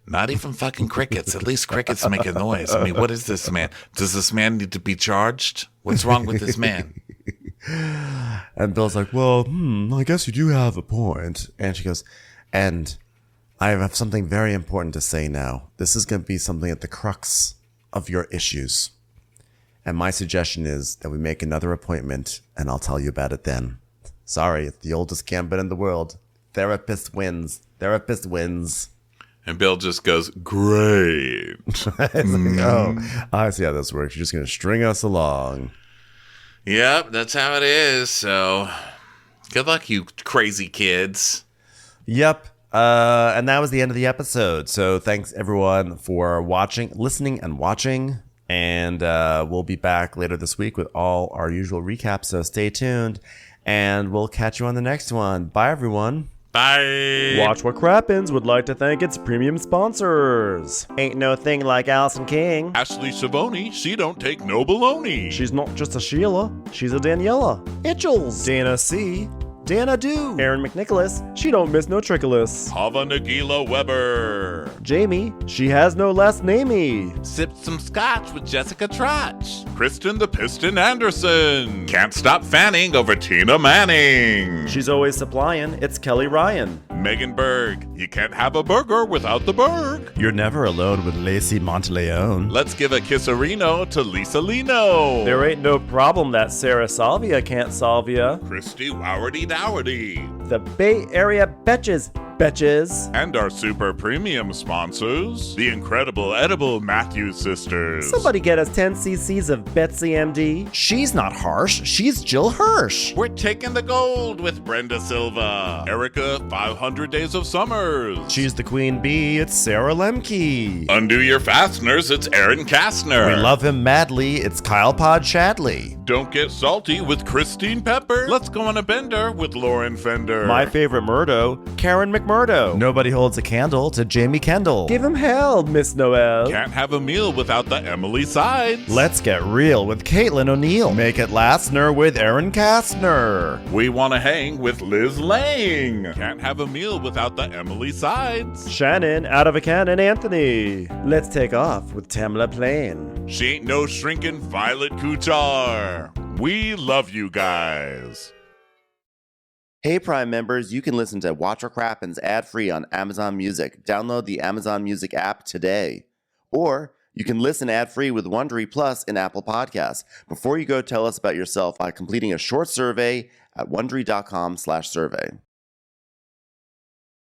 not even fucking crickets. At least crickets make a noise. I mean, what is this man? Does this man need to be charged? What's wrong with this man? And Bill's like, well, I guess you do have a point. And she goes, and I have something very important to say now. This is going to be something at the crux of your issues. And my suggestion is that we make another appointment, and I'll tell you about it then. Sorry, it's the oldest gambit in the world. Therapist wins. Therapist wins. And Bill just goes, great. Oh, I see how this works. You're just going to string us along. Yep, that's how it is. So good luck, you crazy kids. Yep. And that was the end of the episode. So thanks, everyone, for listening and watching. And we'll be back later this week with all our usual recaps. So stay tuned. And we'll catch you on the next one. Bye, everyone. Bye. Watch What Crappens would like to thank its premium sponsors. Ain't no thing like Allison King. Ashley Savoni, she don't take no baloney. She's not just a Sheila, she's a Daniela. Itchels. Dana C. Dana Do. Aaron McNicholas, she don't miss no trickolas. Hava Nagila Weber. Jamie, she has no last namey. Sipped some scotch with Jessica Trotch. Kristen the Piston Anderson. Can't stop fanning over Tina Manning. She's always supplying, it's Kelly Ryan. Megan Berg, you can't have a burger without the Berg. You're never alone with Lacey Monteleone. Let's give a kisserino to Lisa Lino. There ain't no problem that Sarah Salvia can't solve ya. Christy Wowardy Dowardy. The Bay Area Betches. And our super premium sponsors, the incredible edible Matthews sisters. Somebody get us 10 cc's of Betsy MD. She's not harsh. She's Jill Hirsch. We're taking the gold with Brenda Silva. Erica, 500 Days of Summers. She's the queen bee. It's Sarah Lemke. Undo your fasteners. It's Aaron Kastner. We love him madly. It's Kyle Pod Shadley. Don't get salty with Christine Pepper. Let's go on a bender with Lauren Fender. My favorite Murdo, Karen McMurdo. Nobody holds a candle to Jamie Kendall. Give him hell, Miss Noel. Can't have a meal without the Emily Sides. Let's get real with Caitlin O'Neill. Make it Lastner with Aaron Kastner. We want to hang with Liz Lang. Can't have a meal without the Emily Sides. Shannon, out of a cannon, Anthony. Let's take off with Tamla Plain. She ain't no shrinking Violet Kuchar. We love you guys. Hey Prime members, you can listen to Watch What Crappens ad-free on Amazon Music. Download the Amazon Music app today. Or you can listen ad-free with Wondery Plus in Apple Podcasts. Before you go, tell us about yourself by completing a short survey at Wondery.com/survey.